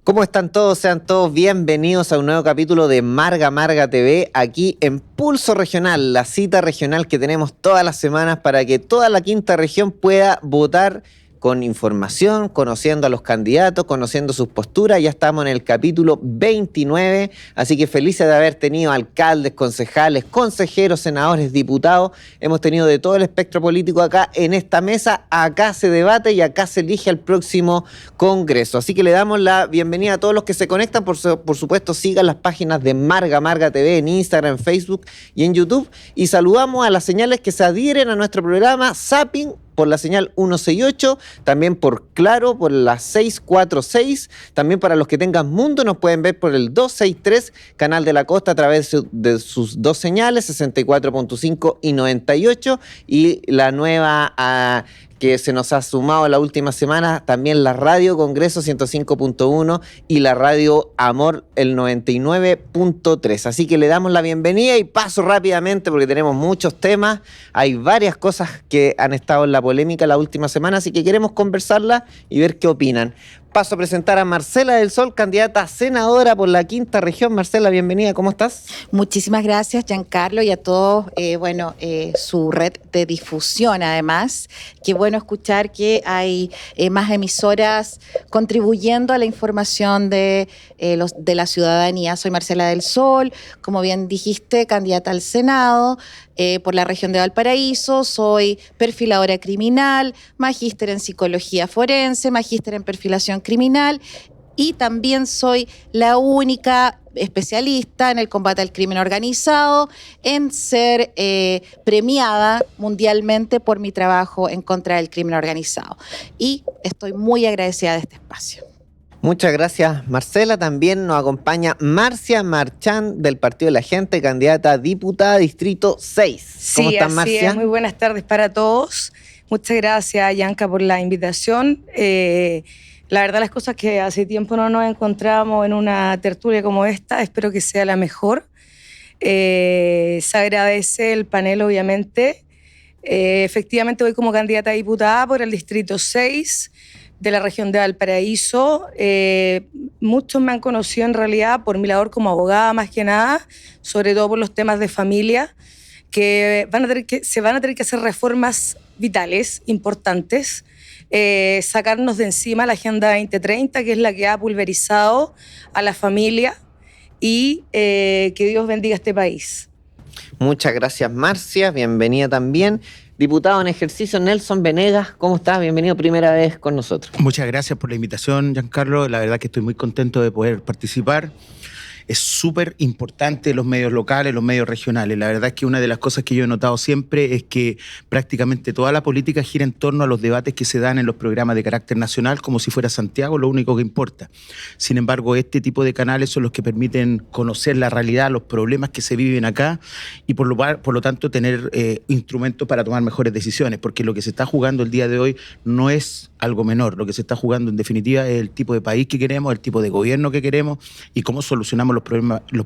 ¿Cómo están todos? Sean todos bienvenidos a un nuevo capítulo de Marga Marga TV, aquí en Pulso Regional, la cita regional que tenemos todas las semanas para que toda la quinta región pueda votar con información, conociendo a los candidatos, conociendo sus posturas. Ya estamos en el capítulo 29, así que felices de haber tenido alcaldes, concejales, consejeros, senadores, diputados. Hemos tenido de todo el espectro político acá en esta mesa. Acá se debate y acá se elige al próximo Congreso. Así que le damos la bienvenida a todos los que se conectan. Por supuesto, sigan las páginas de Marga Marga TV en Instagram, en Facebook y en YouTube. Y saludamos a las señales que se adhieren a nuestro programa Zapping por la señal 168, también por Claro, por la 646, también para los que tengan Mundo nos pueden ver por el 263, Canal de la Costa, a través de sus dos señales, 64.5 y 98, y la nueva que se nos ha sumado la última semana, también la Radio Congreso 105.1 y la Radio Amor el 99.3. Así que le damos la bienvenida y paso rápidamente porque tenemos muchos temas. Hay varias cosas que han estado en la polémica la última semana, así que queremos conversarlas y ver qué opinan. Paso a presentar a Marcela del Sol, candidata a senadora por la quinta región. Marcela, bienvenida, ¿cómo estás? Muchísimas gracias, Giancarlo, y a todos, su red de difusión, además. Qué bueno escuchar que hay más emisoras contribuyendo a la información de la ciudadanía. Soy Marcela del Sol, como bien dijiste, candidata al Senado por la región de Valparaíso. Soy perfiladora criminal, magíster en psicología forense, magíster en perfilación criminal, y también soy la única especialista en el combate al crimen organizado, en ser premiada mundialmente por mi trabajo en contra del crimen organizado. Y estoy muy agradecida de este espacio. Muchas gracias, Marcela. También nos acompaña Marcia Marchán, del Partido de la Gente, candidata a diputada Distrito 6. ¿Cómo estás, Marcia? Sí, muy buenas tardes para todos. Muchas gracias, Yanka, por la invitación. La verdad, las cosas que hace tiempo no nos encontramos en una tertulia como esta, espero que sea la mejor. Se agradece el panel, obviamente. Efectivamente, voy como candidata a diputada por el Distrito 6 de la región de Valparaíso. Muchos me han conocido en realidad por mi labor como abogada, más que nada, sobre todo por los temas de familia, que se van a tener que hacer reformas vitales, importantes, sacarnos de encima la Agenda 2030, que es la que ha pulverizado a la familia, y que Dios bendiga este país. Muchas gracias, Marcia. Bienvenida también. Diputado en ejercicio, Nelson Venegas, ¿cómo estás? Bienvenido primera vez con nosotros. Muchas gracias por la invitación, Giancarlo. La verdad que estoy muy contento de poder participar. Es súper importante los medios locales, los medios regionales. La verdad es que una de las cosas que yo he notado siempre es que prácticamente toda la política gira en torno a los debates que se dan en los programas de carácter nacional, como si fuera Santiago lo único que importa. Sin embargo, este tipo de canales son los que permiten conocer la realidad, los problemas que se viven acá, y por lo tanto tener instrumentos para tomar mejores decisiones, porque lo que se está jugando el día de hoy no es algo menor. Lo que se está jugando en definitiva es el tipo de país que queremos, el tipo de gobierno que queremos y cómo solucionamos los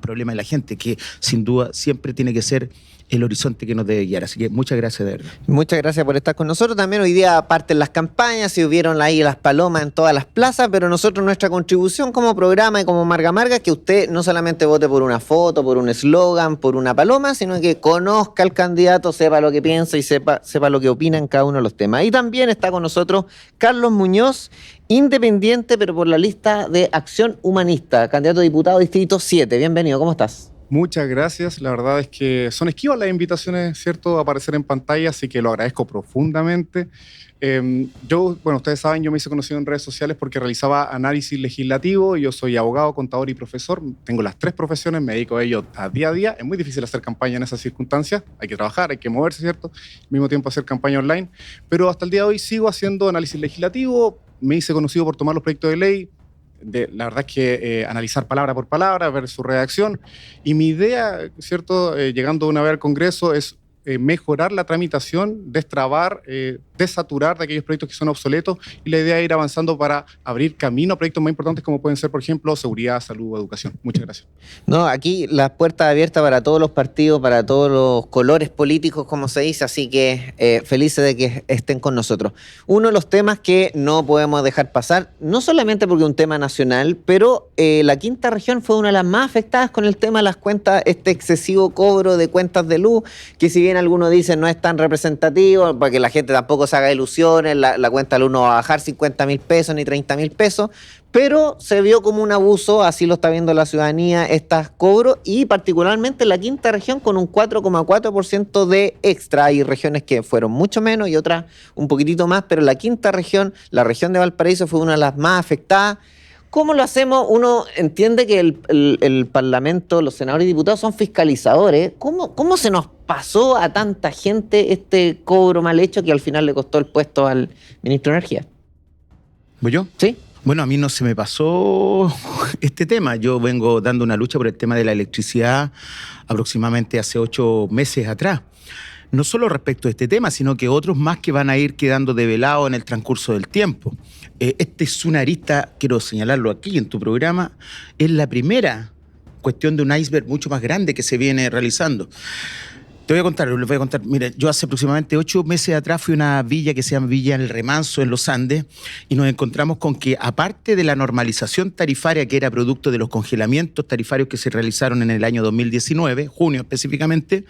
problemas de la gente, que sin duda siempre tiene que ser el horizonte que nos debe guiar. Así que muchas gracias, de verdad. Muchas gracias por estar con nosotros. También hoy día parten las campañas, se hubieron ahí las palomas en todas las plazas, pero nosotros, nuestra contribución como programa y como Marga Marga, es que usted no solamente vote por una foto, por un eslogan, por una paloma, sino que conozca al candidato, sepa lo que piensa y sepa lo que opina en cada uno de los temas. Y también está con nosotros Carlos Muñoz, independiente, pero por la lista de Acción Humanista, candidato a diputado Distrito 7. Bienvenido, ¿cómo estás? Muchas gracias. La verdad es que son esquivas las invitaciones, ¿cierto?, a aparecer en pantalla, así que lo agradezco profundamente. Ustedes saben, yo me hice conocido en redes sociales porque realizaba análisis legislativo. Yo soy abogado, contador y profesor. Tengo las tres profesiones, me dedico a ello a día. Es muy difícil hacer campaña en esas circunstancias. Hay que trabajar, hay que moverse, ¿cierto? Al mismo tiempo hacer campaña online. Pero hasta el día de hoy sigo haciendo análisis legislativo. Me hice conocido por tomar los proyectos de ley. La verdad es que analizar palabra por palabra, ver su redacción. Y mi idea, ¿cierto?, llegando una vez al Congreso, es mejorar la tramitación, destrabar, desaturar de aquellos proyectos que son obsoletos, y la idea es ir avanzando para abrir camino a proyectos más importantes como pueden ser, por ejemplo, seguridad, salud o educación. Muchas gracias. No, aquí las puertas abiertas para todos los partidos, para todos los colores políticos, como se dice, así que felices de que estén con nosotros. Uno de los temas que no podemos dejar pasar, no solamente porque es un tema nacional, pero la quinta región fue una de las más afectadas con el tema de las cuentas, este excesivo cobro de cuentas de luz, que si bien algunos dicen no es tan representativo, para que la gente tampoco se haga ilusiones, la cuenta de luz no va a bajar 50.000 pesos ni 30.000 pesos, pero se vio como un abuso, así lo está viendo la ciudadanía, estos cobros, y particularmente en la quinta región con un 4,4% de extra. Hay regiones que fueron mucho menos y otras un poquitito más, pero la quinta región, la región de Valparaíso, fue una de las más afectadas. ¿Cómo lo hacemos? Uno entiende que el Parlamento, los senadores y diputados son fiscalizadores. ¿Cómo se nos pasó a tanta gente este cobro mal hecho que al final le costó el puesto al ministro de Energía? ¿Voy yo? ¿Sí? Bueno, a mí no se me pasó este tema. Yo vengo dando una lucha por el tema de la electricidad aproximadamente hace 8 meses atrás. No solo respecto a este tema, sino que otros más que van a ir quedando develados en el transcurso del tiempo. Este es una arista, quiero señalarlo aquí en tu programa, es la primera cuestión de un iceberg mucho más grande que se viene realizando. Les voy a contar. Mire, yo hace aproximadamente 8 meses atrás fui a una villa que se llama Villa El Remanso en los Andes, y nos encontramos con que, aparte de la normalización tarifaria que era producto de los congelamientos tarifarios que se realizaron en el año 2019, junio específicamente,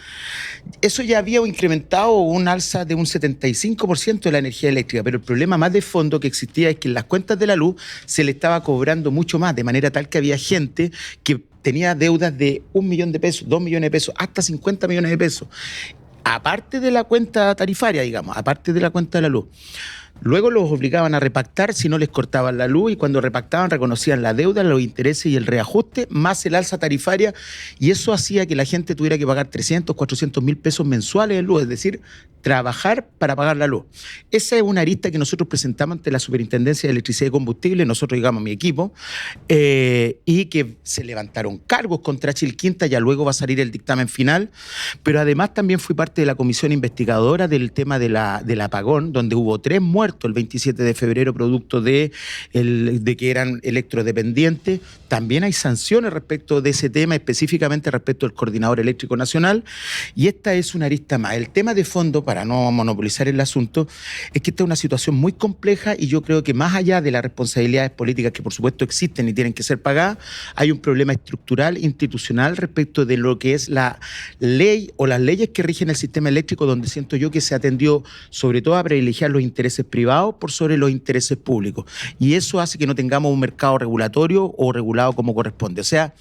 eso ya había incrementado un alza de un 75% de la energía eléctrica, pero el problema más de fondo que existía es que en las cuentas de la luz se le estaba cobrando mucho más, de manera tal que había gente que tenía deudas de 1 millón de pesos, 2 millones de pesos, hasta 50 millones de pesos. Aparte de la cuenta tarifaria, digamos, aparte de la cuenta de la luz. Luego los obligaban a repactar si no les cortaban la luz, y cuando repactaban reconocían la deuda, los intereses y el reajuste, más el alza tarifaria, y eso hacía que la gente tuviera que pagar 300, 400 mil pesos mensuales de luz, es decir, trabajar para pagar la luz. Esa es una arista que nosotros presentamos ante la Superintendencia de Electricidad y Combustible, nosotros, digamos, mi equipo, y que se levantaron cargos contra Chilquinta. Ya luego va a salir el dictamen final, pero además también fui parte de la comisión investigadora del tema del apagón, donde hubo 3 muertos el 27 de febrero producto de que eran electrodependientes. También hay sanciones respecto de ese tema, específicamente respecto al Coordinador Eléctrico Nacional, y esta es una arista más. El tema de fondo, para no monopolizar el asunto, es que esta es una situación muy compleja, y yo creo que más allá de las responsabilidades políticas que por supuesto existen y tienen que ser pagadas, hay un problema estructural, institucional, respecto de lo que es la ley o las leyes que rigen el sistema eléctrico, donde siento yo que se atendió sobre todo a privilegiar los intereses privados por sobre los intereses públicos, y eso hace que no tengamos un mercado regulatorio o regulado como corresponde. O sea,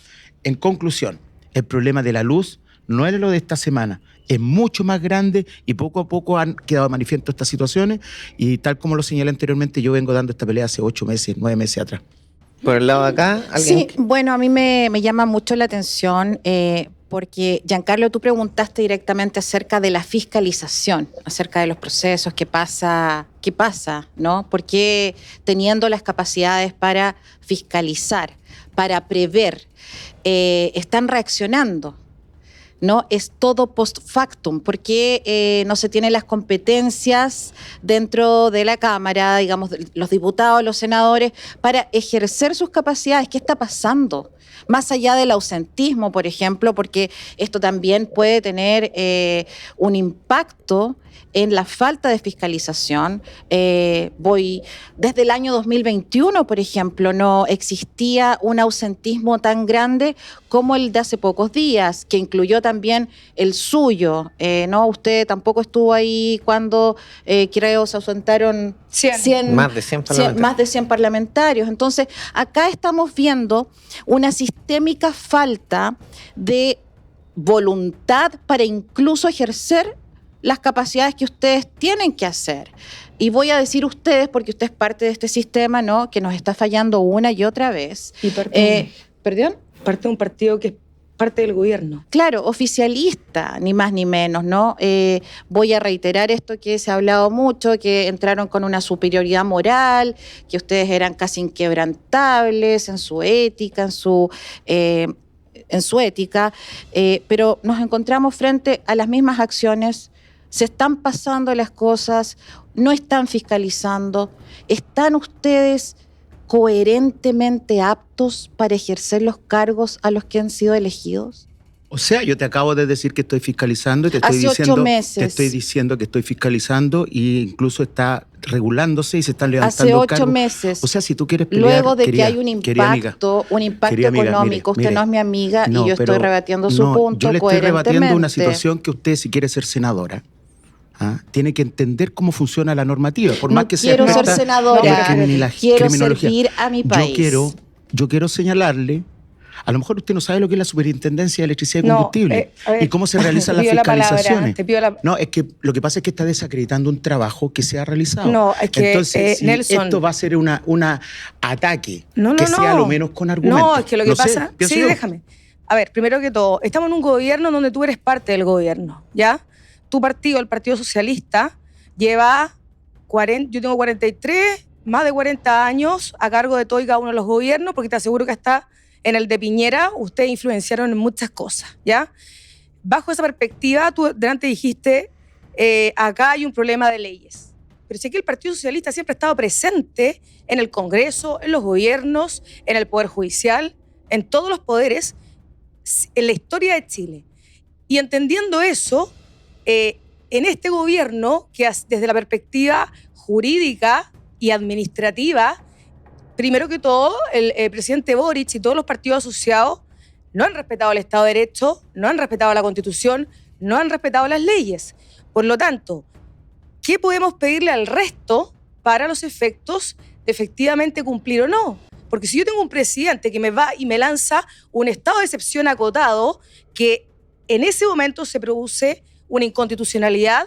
en conclusión, el problema de la luz no era lo de esta semana, es mucho más grande, y poco a poco han quedado de manifiesto estas situaciones, y tal como lo señalé anteriormente, yo vengo dando esta pelea hace 8 meses, 9 meses atrás. Por el lado de acá, ¿alguien? Sí, bueno, a mí me llama mucho la atención porque, Giancarlo, tú preguntaste directamente acerca de la fiscalización, acerca de los procesos, qué pasa, ¿no? ¿Por qué, teniendo las capacidades para fiscalizar, para prever, están reaccionando? ¿No? Es todo post factum, porque no se tienen las competencias dentro de la Cámara, digamos, los diputados, los senadores, para ejercer sus capacidades. ¿Qué está pasando? Más allá del ausentismo, por ejemplo, porque esto también puede tener un impacto en la falta de fiscalización. Desde el año 2021, por ejemplo, no existía un ausentismo tan grande como el de hace pocos días, que incluyó también el suyo, ¿no? Usted tampoco estuvo ahí cuando, creo, se ausentaron 100, más de 100 parlamentarios. Más de 100 parlamentarios. Entonces, acá estamos viendo una sistémica falta de voluntad para incluso ejercer las capacidades que ustedes tienen que hacer. Y voy a decir ustedes, porque usted es parte de este sistema, ¿no?, que nos está fallando una y otra vez. Y parte ¿Perdón? Parte de un partido que es parte del gobierno. Claro, oficialista, ni más ni menos, ¿no? Voy a reiterar esto que se ha hablado mucho, que entraron con una superioridad moral, que ustedes eran casi inquebrantables en su ética, en su en su ética, pero nos encontramos frente a las mismas acciones, se están pasando las cosas, no están fiscalizando. ¿Están ustedes coherentemente aptos para ejercer los cargos a los que han sido elegidos? O sea, yo te acabo de decir que estoy fiscalizando y te Hace estoy 8 diciendo, meses. te estoy diciendo que estoy fiscalizando e incluso está regulándose y se están levantando Hace 8 cargos. meses. O sea, si tú quieres pelear, Luego de que querida- hay un querida amiga, impacto querida amiga, económico, usted mire, no es mi amiga no, y yo pero estoy rebatiendo su no, punto yo le estoy rebatiendo una coherentemente. situación que usted, si quiere ser senadora, tiene que entender cómo funciona la normativa. Por más No que sea quiero ser experta senadora, en quiero criminología. servir a mi país. Yo quiero señalarle, a lo mejor usted no sabe lo que es la Superintendencia de Electricidad y No, Combustible a ver, y cómo se realizan te las pido la palabra, fiscalizaciones. te pido la- No, es que lo que pasa es que está desacreditando un trabajo que se ha realizado. No, es que, Entonces, si Nelson, esto va a ser una ataque, No, que no, sea no. lo menos con argumentos. No, es que lo que No sé, pasa... pienso Sí, yo. déjame. A ver, primero que todo, estamos en un gobierno donde tú eres parte del gobierno, ¿ya? Tu partido, el Partido Socialista, lleva 40, yo tengo 43, más de 40 años a cargo de todo y cada uno de los gobiernos, porque te aseguro que hasta en el de Piñera ustedes influenciaron en muchas cosas, ¿ya? Bajo esa perspectiva, tú delante dijiste, acá hay un problema de leyes. Pero si aquí el Partido Socialista siempre ha estado presente en el Congreso, en los gobiernos, en el Poder Judicial, en todos los poderes, en la historia de Chile. Y entendiendo eso, en este gobierno, que desde la perspectiva jurídica y administrativa, primero que todo, el presidente Boric y todos los partidos asociados no han respetado el Estado de Derecho, no han respetado la Constitución, no han respetado las leyes. Por lo tanto, ¿qué podemos pedirle al resto para los efectos de efectivamente cumplir o no? Porque si yo tengo un presidente que me va y me lanza un estado de excepción acotado, que en ese momento se produce una inconstitucionalidad,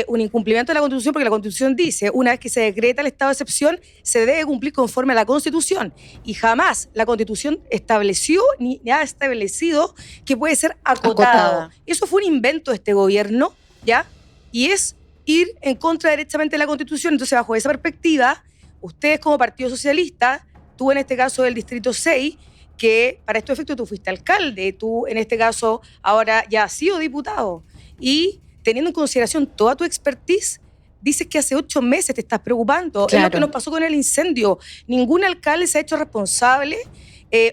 un incumplimiento de la Constitución, porque la Constitución dice, una vez que se decreta el estado de excepción, se debe cumplir conforme a la Constitución. Y jamás la Constitución estableció ni ha establecido que puede ser acotado. Acotada. Eso fue un invento de este gobierno, ¿ya? Y es ir en contra derechamente de la Constitución. Entonces, bajo esa perspectiva, ustedes como Partido Socialista, tú en este caso del Distrito 6, que para estos efectos tú fuiste alcalde, tú en este caso ahora ya has sido diputado, y teniendo en consideración toda tu expertise, dices que hace 8 meses te estás preocupando. Claro. Es lo que nos pasó con el incendio. Ningún alcalde se ha hecho responsable.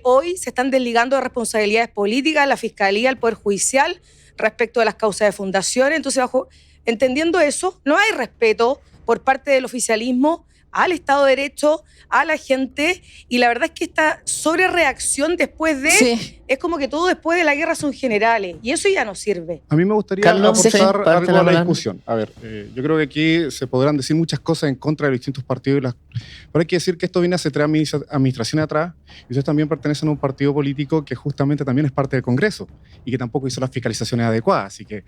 Hoy se están desligando de responsabilidades políticas, la Fiscalía, el Poder Judicial, respecto de las causas de fundaciones. Entonces, entendiendo eso, no hay respeto por parte del oficialismo al Estado de Derecho, a la gente, y la verdad es que esta sobrereacción después de... Sí. Es como que todo después de la guerra son generales, y eso ya no sirve. A mí me gustaría Carlos, aportar sí, parte algo la a la palabra. discusión. A ver, yo creo que aquí se podrán decir muchas cosas en contra de los distintos partidos, pero hay que decir que esto viene hace 3 administraciones atrás, y ustedes también pertenecen a un partido político que justamente también es parte del Congreso y que tampoco hizo las fiscalizaciones adecuadas. Así que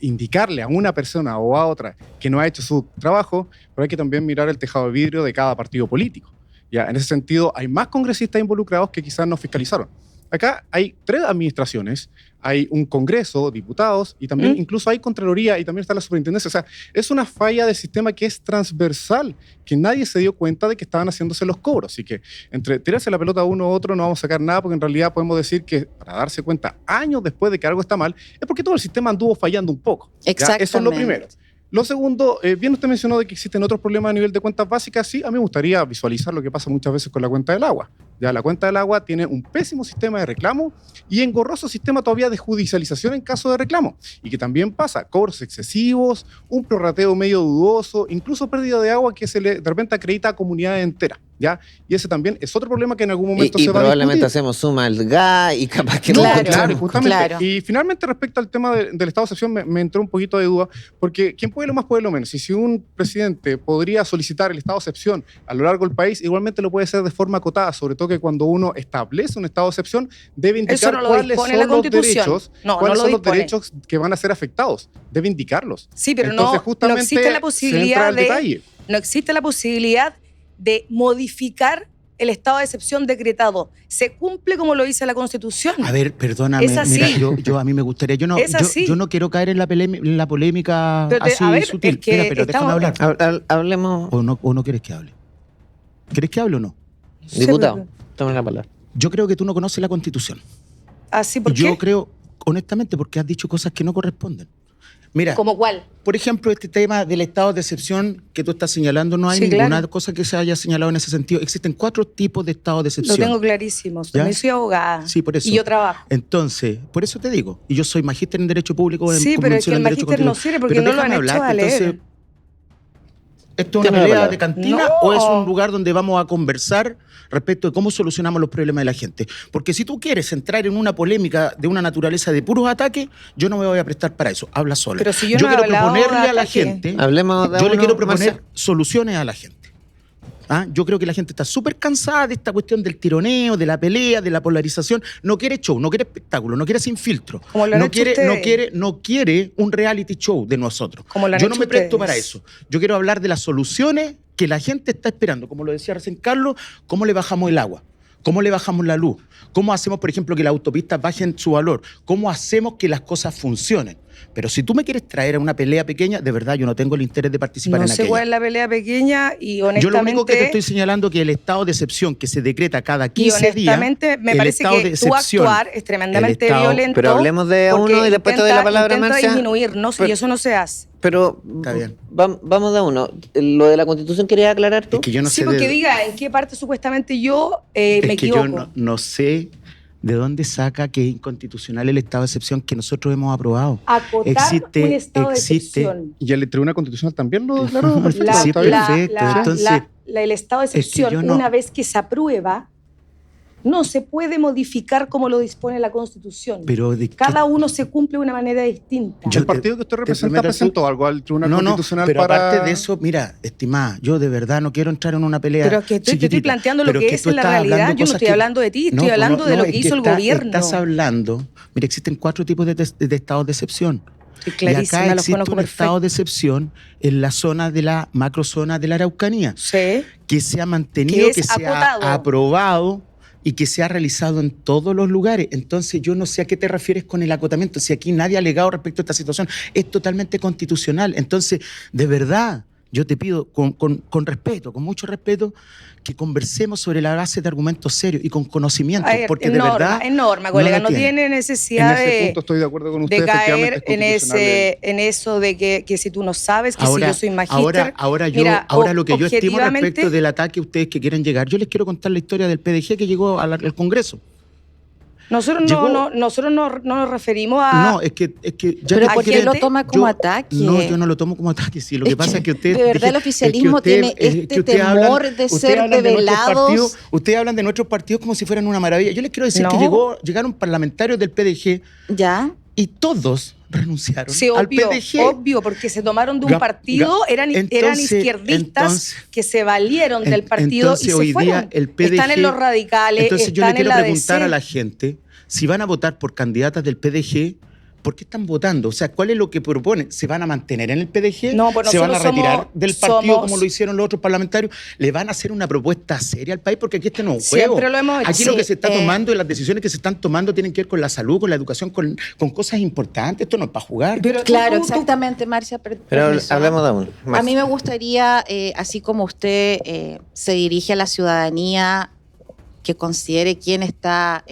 indicarle a una persona o a otra que no ha hecho su trabajo, pero hay que también mirar el tejado de vidrio de cada partido político. Ya, en ese sentido, hay más congresistas involucrados que quizás no fiscalizaron. Acá hay 3 administraciones, hay un Congreso, diputados, y también incluso hay Contraloría y también está la Superintendencia. O sea, es una falla de sistema que es transversal, que nadie se dio cuenta de que estaban haciéndose los cobros. Así que entre tirarse la pelota a uno u otro no vamos a sacar nada, porque en realidad podemos decir que para darse cuenta años después de que algo está mal, es porque todo el sistema anduvo fallando un poco. ¿Ya? Eso es lo Exactamente. primero. Lo segundo, bien usted mencionó de que existen otros problemas a nivel de cuentas básicas. Sí, a mí me gustaría visualizar lo que pasa muchas veces con la cuenta del agua. Ya, la cuenta del agua tiene un pésimo sistema de reclamo y engorroso sistema todavía de judicialización en caso de reclamo. Y que también pasa cobros excesivos, un prorrateo medio dudoso, incluso pérdida de agua que se le de repente acredita a comunidades enteras. ¿Ya? Y ese también es otro problema que en algún momento Y se va a probablemente discutir. hacemos suma al gas y capaz que Claro, justamente. claro. Y finalmente, respecto al tema del estado de excepción, me entró un poquito de duda, porque ¿quién puede lo más puede lo menos? Y si un presidente podría solicitar el estado de excepción a lo largo del país, igualmente lo puede hacer de forma acotada, sobre todo que cuando uno establece un estado de excepción, debe Eso indicar no lo cuáles dispone son la los Constitución. derechos, No, cuáles no lo son los dispone. derechos que van a ser afectados. Debe indicarlos. Sí, pero Entonces, no justamente existe la se entra posibilidad al de... detalle. No existe la posibilidad de modificar el estado de excepción decretado. Se cumple como lo dice la Constitución. A ver, perdóname, Es así. mira, yo a mí me gustaría, Es así. yo no quiero caer en la polémica Pero así a ver, sutil. es que Pero déjame estamos- hablar. Hablemos, ¿O no quieres que hable? ¿Quieres que hable o no? diputado, tome la palabra. Yo creo que tú no conoces la Constitución. ¿Así por Yo qué? creo, honestamente, porque has dicho cosas que no corresponden. Mira, ¿Cómo cuál? por ejemplo, este tema del estado de excepción que tú estás señalando, no hay Sí, ninguna claro. cosa que se haya señalado en ese sentido. Existen 4 tipos de estado de Lo excepción. tengo clarísimo. ¿Ya? También soy abogada. Sí, por eso. Y yo trabajo. Entonces, por eso te digo, y yo soy magíster en Derecho Público. Sí, pero es que el magíster no sirve porque no lo han hecho a leer. ¿Esto es una Tiene la pelea palabra. de cantina No. o es un lugar donde vamos a conversar respecto de cómo solucionamos los problemas de la gente? Porque si tú quieres entrar en una polémica de una naturaleza de puros ataques, yo no me voy a prestar para eso. Habla sola. Pero si yo no he quiero hablado de proponerle a la ataque. gente, Hablemos de yo le uno, quiero proponer Marcia. soluciones a la gente. ¿Ah? Yo creo que la gente está súper cansada de esta cuestión del tironeo, de la pelea, de la polarización. No quiere show, no quiere espectáculo, no quiere sin filtro. Como lo han No hecho quiere, ustedes. no quiere un reality show de nosotros. Como lo han Yo no hecho me presto ustedes. para eso. Yo quiero hablar de las soluciones que la gente está esperando. Como lo decía recién Carlos, ¿cómo le bajamos el agua? ¿Cómo le bajamos la luz? ¿Cómo hacemos, por ejemplo, que las autopistas bajen su valor? ¿Cómo hacemos que las cosas funcionen? Pero si tú me quieres traer a una pelea pequeña, de verdad yo no tengo el interés de participar No en sé aquella. cuál es la pelea pequeña y honestamente... Yo lo único que te estoy señalando es que el estado de excepción que se decreta cada 15 Y honestamente días, me el parece estado de que tu excepción, actuar es tremendamente el estado- violento. Pero hablemos de porque uno y después te doy la palabra, intenta Marcia. disminuir, no sé, Pero- y eso no se hace. Pero Está bien. vamos de uno. Lo de la Constitución, ¿querías aclarar tú? Es que yo no Sí, sé porque de, diga en qué parte supuestamente yo es me que equivoco. yo no sé de dónde saca que es inconstitucional el estado de excepción que nosotros hemos aprobado. Acotar un estado de existe. excepción. Y el Tribunal Constitucional también lo declaró perfecto. Sí, está bien. perfecto. Entonces, el estado de que excepción, yo no- una vez que se aprueba, no se puede modificar como lo dispone la Constitución. Pero de Cada uno se cumple de una manera distinta. Yo ¿El partido que usted representa prometo- presentó algo al Tribunal no, Constitucional pero para...? aparte de eso, mira, estimada, yo de verdad no quiero entrar en una pelea. Pero es que te estoy chiquitita, planteando lo pero que es tú en la estás realidad. hablando Yo no cosas estoy que- hablando de ti, estoy No, hablando de lo es que hizo el gobierno. Estás hablando, mira, existen 4 tipos de estados de excepción. Estoy Y clarísima, acá los existe conozco un estado perfecto. de excepción en la zona de la macrozona de la Araucanía, Sí. que se ha mantenido, Que es se ha acotado. aprobado y que se ha realizado en todos los lugares. Entonces yo no sé a qué te refieres con el acotamiento, si aquí nadie ha alegado respecto a esta situación, es totalmente constitucional. Entonces, de verdad, yo te pido con respeto, con mucho respeto, que conversemos sobre la base de argumentos serios y con conocimiento, A ver, porque es de norma, verdad... es norma, colega, la no tiene En necesidad ese punto estoy de acuerdo con usted, de efectivamente caer es en constitucional. en eso de que si tú no sabes, que si yo soy magíster. ahora Mira, lo que yo estimo objetivamente, respecto del ataque a ustedes que quieren llegar, yo les quiero contar la historia del PDG que llegó al Congreso. nosotros llegó- nosotros no nos referimos a... No, es que ya Pero que ¿por aquí qué gente- lo toma como ataque? No, yo no lo tomo como ataque. Sí, lo que Es pasa que, es que usted. de verdad, el oficialismo tiene este temor de ser develados. Ustedes hablan de nuestros partidos como si fueran una maravilla. Yo les quiero decir No. que llegaron parlamentarios del PDG ¿Ya? y todos renunciaron Sí, al obvio, PDG. obvio, porque se tomaron de un Ga- partido, eran entonces- izquierdistas entonces- que se valieron del partido Entonces, y se hoy fueron. día el PDG, están en los radicales, Entonces yo le están en quiero la preguntar DC. a la gente si van a votar por candidatas del PDG. ¿Por qué están votando? O sea, ¿cuál es lo que proponen? ¿Se van a mantener en el PDG? No, pues ¿Se van a nosotros retirar somos- del partido somos- como lo hicieron los otros parlamentarios? ¿Le van a hacer una propuesta seria al país? Porque aquí este no es un Siempre juego. lo hemos hecho. Aquí lo Sí, que se está tomando y las decisiones que se están tomando tienen que ver con la salud, con la educación, con cosas importantes. Esto no es para jugar. Pero Claro, tú- exactamente, Marcia. Pero permiso. hablemos de uno. A mí me gustaría, así como usted se dirige a la ciudadanía, que considere quién está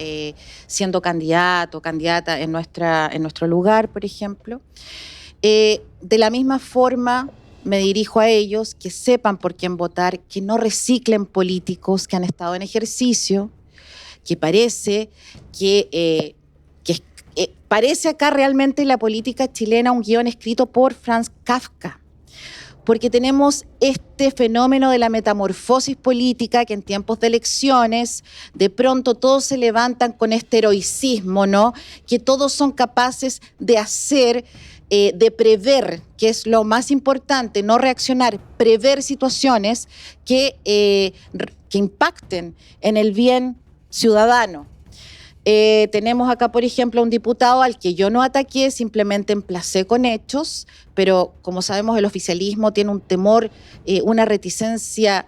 siendo candidato o candidata en nuestro lugar, por ejemplo. De la misma forma, me dirijo a ellos, que sepan por quién votar, que no reciclen políticos que han estado en ejercicio, que parece parece acá realmente la política chilena un guión escrito por Franz Kafka, porque tenemos este fenómeno de la metamorfosis política que en tiempos de elecciones de pronto todos se levantan con este heroicismo, ¿no? Que todos son capaces de hacer, de prever, que es lo más importante, no reaccionar, prever situaciones que impacten en el bien ciudadano. Tenemos acá, por ejemplo, a un diputado al que yo no ataqué, simplemente emplacé con hechos, pero como sabemos el oficialismo tiene un temor, una reticencia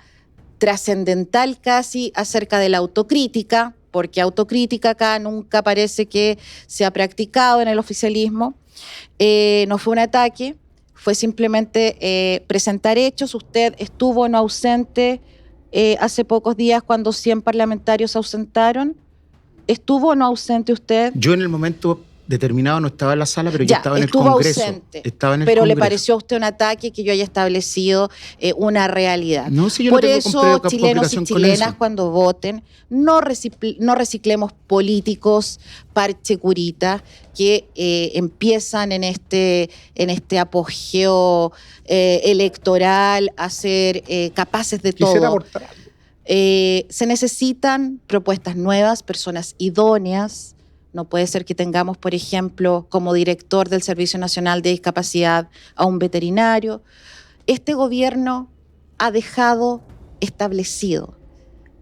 trascendental casi acerca de la autocrítica, porque autocrítica acá nunca parece que se ha practicado en el oficialismo. No fue un ataque, fue simplemente presentar hechos. Usted estuvo no ausente hace pocos días cuando 100 parlamentarios se ausentaron. ¿Estuvo o no ausente usted? Yo en el momento determinado no estaba en la sala, pero yo Ya, estaba en el estuvo Congreso. ausente, Estaba en el pero ¿le Congreso. pareció a usted un ataque que yo haya establecido una realidad? No, si yo Por no tengo eso, chilenos y complicación con chilenas, eso. cuando voten, no reciclemos políticos parche curita que empiezan en este apogeo electoral a ser capaces de Quisiera todo. aportar algo. Se necesitan propuestas nuevas, personas idóneas. No puede ser que tengamos, por ejemplo, como director del Servicio Nacional de Discapacidad a un veterinario. Este gobierno ha dejado establecido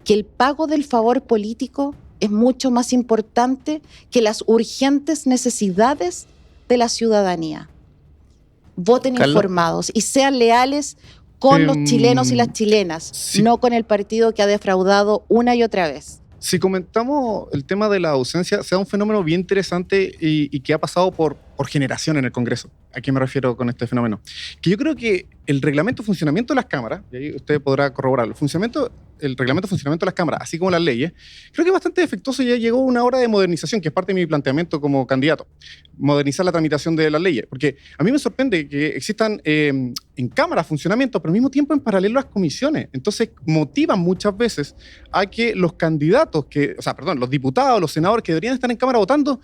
que el pago del favor político es mucho más importante que las urgentes necesidades de la ciudadanía. Voten Carlos. informados y sean leales con los chilenos y las chilenas, sí. no con el partido que ha defraudado una y otra vez. Si comentamos el tema de la ausencia, sea un fenómeno bien interesante y que ha pasado por generación en el Congreso. ¿A qué me refiero con este fenómeno? Que yo creo que el reglamento de funcionamiento de las cámaras, y ahí usted podrá corroborarlo, el reglamento de funcionamiento de las cámaras, así como las leyes, creo que es bastante defectuoso y ya llegó una hora de modernización, que es parte de mi planteamiento como candidato. Modernizar la tramitación de las leyes. Porque a mí me sorprende que existan en cámaras funcionamientos, pero al mismo tiempo en paralelo las comisiones. Entonces motivan muchas veces a que los candidatos, los diputados, los senadores que deberían estar en cámara votando,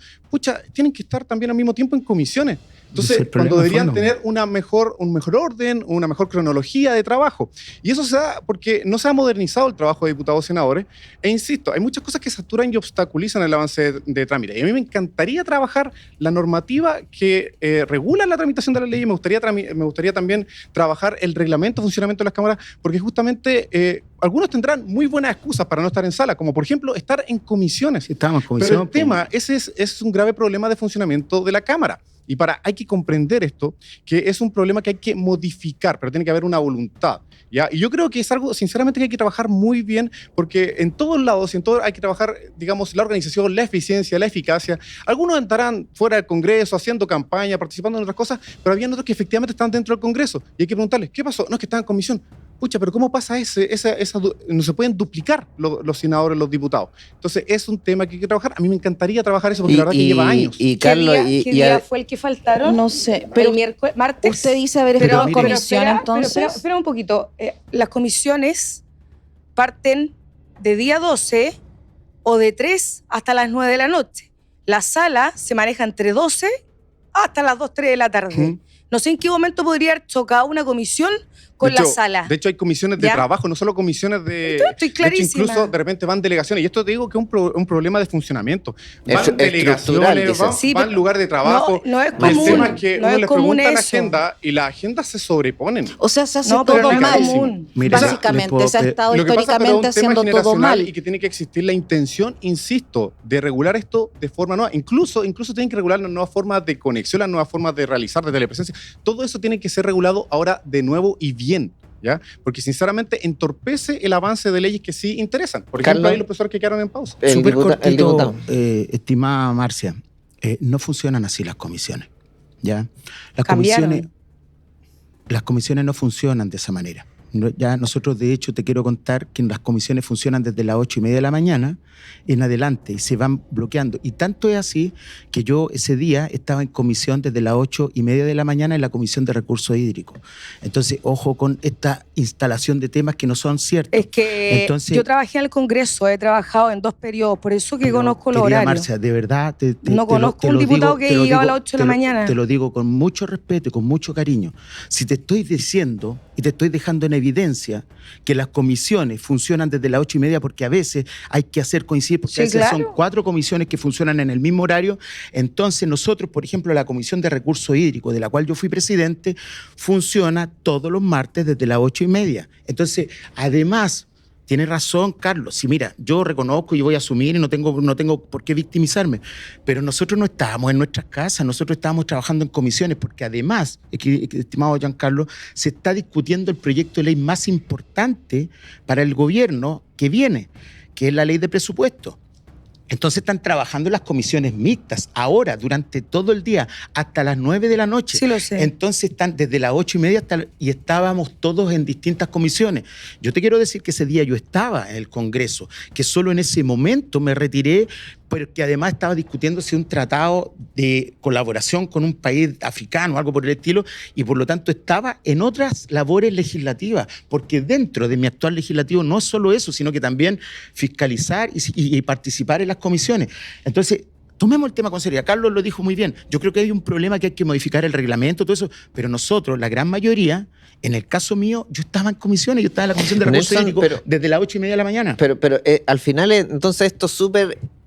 tienen que estar también al mismo tiempo en comisiones. Entonces, cuando deberían tener un mejor orden, una mejor cronología de trabajo. Y eso se da porque no se ha modernizado el trabajo de diputados y senadores. E insisto, hay muchas cosas que saturan y obstaculizan el avance de trámite. Y a mí me encantaría trabajar la normativa que regula la tramitación de la ley. Me gustaría también trabajar el reglamento de funcionamiento de las cámaras, porque justamente algunos tendrán muy buenas excusas para no estar en sala, como por ejemplo estar en comisiones. Sí, estamos en comisión. Pero el tema, ese es un grave problema de funcionamiento de la Cámara. Y hay que comprender esto, que es un problema que hay que modificar, pero tiene que haber una voluntad, ¿ya? Y yo creo que es algo, sinceramente, que hay que trabajar muy bien, porque en todos lados, hay que trabajar, digamos, la organización, la eficiencia, la eficacia. Algunos estarán fuera del Congreso, haciendo campaña, participando en otras cosas, pero había otros que efectivamente están dentro del Congreso. Y hay que preguntarles, ¿qué pasó? No, es que estaban en comisión. Pucha, pero ¿cómo pasa no se pueden duplicar los senadores, los diputados? Entonces, es un tema que hay que trabajar. A mí me encantaría trabajar eso, porque la verdad que lleva años. Y Carlos, ¿Qué día fue el que faltaron? No sé, Pero pero martes. usted dice haber estado en comisión, entonces. Espera un poquito. Las comisiones parten de día 12 o de 3 hasta las 9 de la noche. La sala se maneja entre 12 hasta las 2, 3 de la tarde. No sé en qué momento podría haber chocado una comisión con la sala. De hecho, hay comisiones de trabajo, no solo comisiones de... Estoy clarísima. De hecho, incluso de repente van delegaciones. Y esto te digo que es un problema de funcionamiento. Van Es delegaciones, van lugar de trabajo. No es El común. tema es que No uno es les común pregunta la eso. agenda y las agendas se sobreponen. O sea, se hace No, pero todo no es mal. común. Mira, Básicamente, se ha estado Lo que pasa, pero históricamente es un tema haciendo todo generacional mal. y que tiene que existir la intención, insisto, de regular esto de forma nueva. Incluso tienen que regular las nuevas formas de conexión, las nuevas formas de realizar, de telepresencia. Todo eso tiene que ser regulado ahora de nuevo y bien, ¿ya? Porque sinceramente entorpece el avance de leyes que sí interesan. Por ejemplo, Carlos, hay los profesores que quedaron en pausa. Súper el diputado. cortito, estimada Marcia, no funcionan así las comisiones, ¿ya? Las comisiones no funcionan de esa manera. Ya nosotros, de hecho, te quiero contar que las comisiones funcionan desde las 8:30 de la mañana en adelante y se van bloqueando. Y tanto es así que yo ese día estaba en comisión desde las 8:30 de la mañana en la Comisión de Recursos Hídricos. Entonces, ojo con esta instalación de temas que no son ciertos. Es que yo trabajé en el Congreso, he trabajado en 2 periodos, por eso que conozco los horarios. Marcia, de verdad, no conozco un diputado que llegaba a las 8 de la mañana. Te lo digo con mucho respeto y con mucho cariño. Si te estoy diciendo y te estoy dejando en evidencia que las comisiones funcionan desde las 8:30 porque a veces hay que hacer coincidir, porque Sí, a veces claro. son 4 comisiones que funcionan en el mismo horario. Entonces nosotros, por ejemplo, la Comisión de Recursos Hídricos, de la cual yo fui presidente, funciona todos los martes desde las 8:30. Entonces, además, tiene razón, Carlos. Sí, mira, yo reconozco y voy a asumir y no tengo por qué victimizarme, pero nosotros no estábamos en nuestras casas, nosotros estábamos trabajando en comisiones, porque además, estimado Giancarlo, se está discutiendo el proyecto de ley más importante para el gobierno que viene, que es la ley de presupuesto. Entonces están trabajando en las comisiones mixtas ahora, durante todo el día, hasta las 9 de la noche. Sí, lo sé. Entonces están desde las 8:30 y estábamos todos en distintas comisiones. Yo te quiero decir que ese día yo estaba en el Congreso, que solo en ese momento me retiré porque además estaba discutiéndose un tratado de colaboración con un país africano, algo por el estilo, y por lo tanto estaba en otras labores legislativas, porque dentro de mi actual legislativo no es solo eso, sino que también fiscalizar y participar en las comisiones. Entonces, tomemos el tema con seriedad. Carlos lo dijo muy bien. Yo creo que hay un problema que hay que modificar el reglamento, todo eso, pero nosotros, la gran mayoría, en el caso mío, yo estaba en comisiones, yo estaba en la Comisión de Recursos Hídricos desde las 8:30 de la mañana. Pero al final, entonces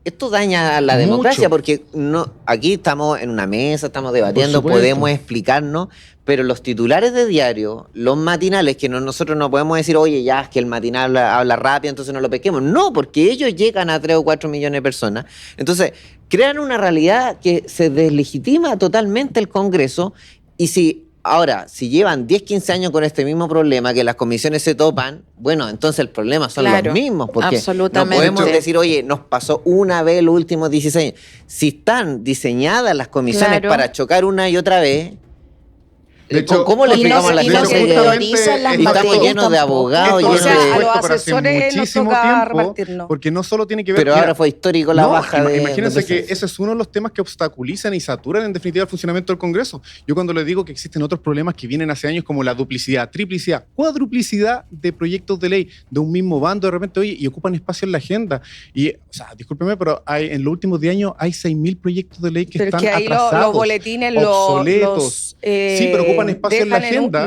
esto daña a la democracia, porque no, aquí estamos en una mesa, estamos debatiendo, podemos explicarnos, pero los titulares de diario, los matinales, que nosotros no podemos decir, oye, ya es que el matinal habla rápido, entonces no lo pesquemos. No, porque ellos llegan a 3 o 4 millones de personas. Entonces, crean una realidad que se deslegitima totalmente el Congreso, y si llevan 10, 15 años con este mismo problema, que las comisiones se topan, bueno, entonces el problema son los mismos, porque no podemos decir, oye, nos pasó una vez los últimos 16 años. Si están diseñadas las comisiones para chocar una y otra vez, de hecho, ¿cómo le explicamos a la gente que estamos llenos de abogados? O sea, a los asesores nos toca repartirnos. Porque no solo tiene que ver... Pero ahora fue histórico la baja de... Imagínense que ese es uno de los temas que obstaculizan y saturan en definitiva el funcionamiento del Congreso. Yo cuando les digo que existen otros problemas que vienen hace años como la duplicidad, triplicidad, cuadruplicidad de proyectos de ley de un mismo bando de repente, oye, y ocupan espacio en la agenda. Y, o sea, discúlpeme, pero en los últimos 10 años hay 6.000 proyectos de ley que están atrasados, los boletines, obsoletos. Sí, pero ocupan espacio en la agenda.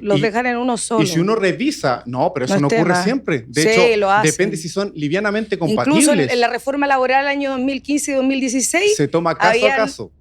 Los dejan en uno solo. Y si uno revisa, pero eso no ocurre siempre. De hecho, depende si son livianamente compatibles. Incluso en la reforma laboral del año 2015 y 2016 se toma caso a caso.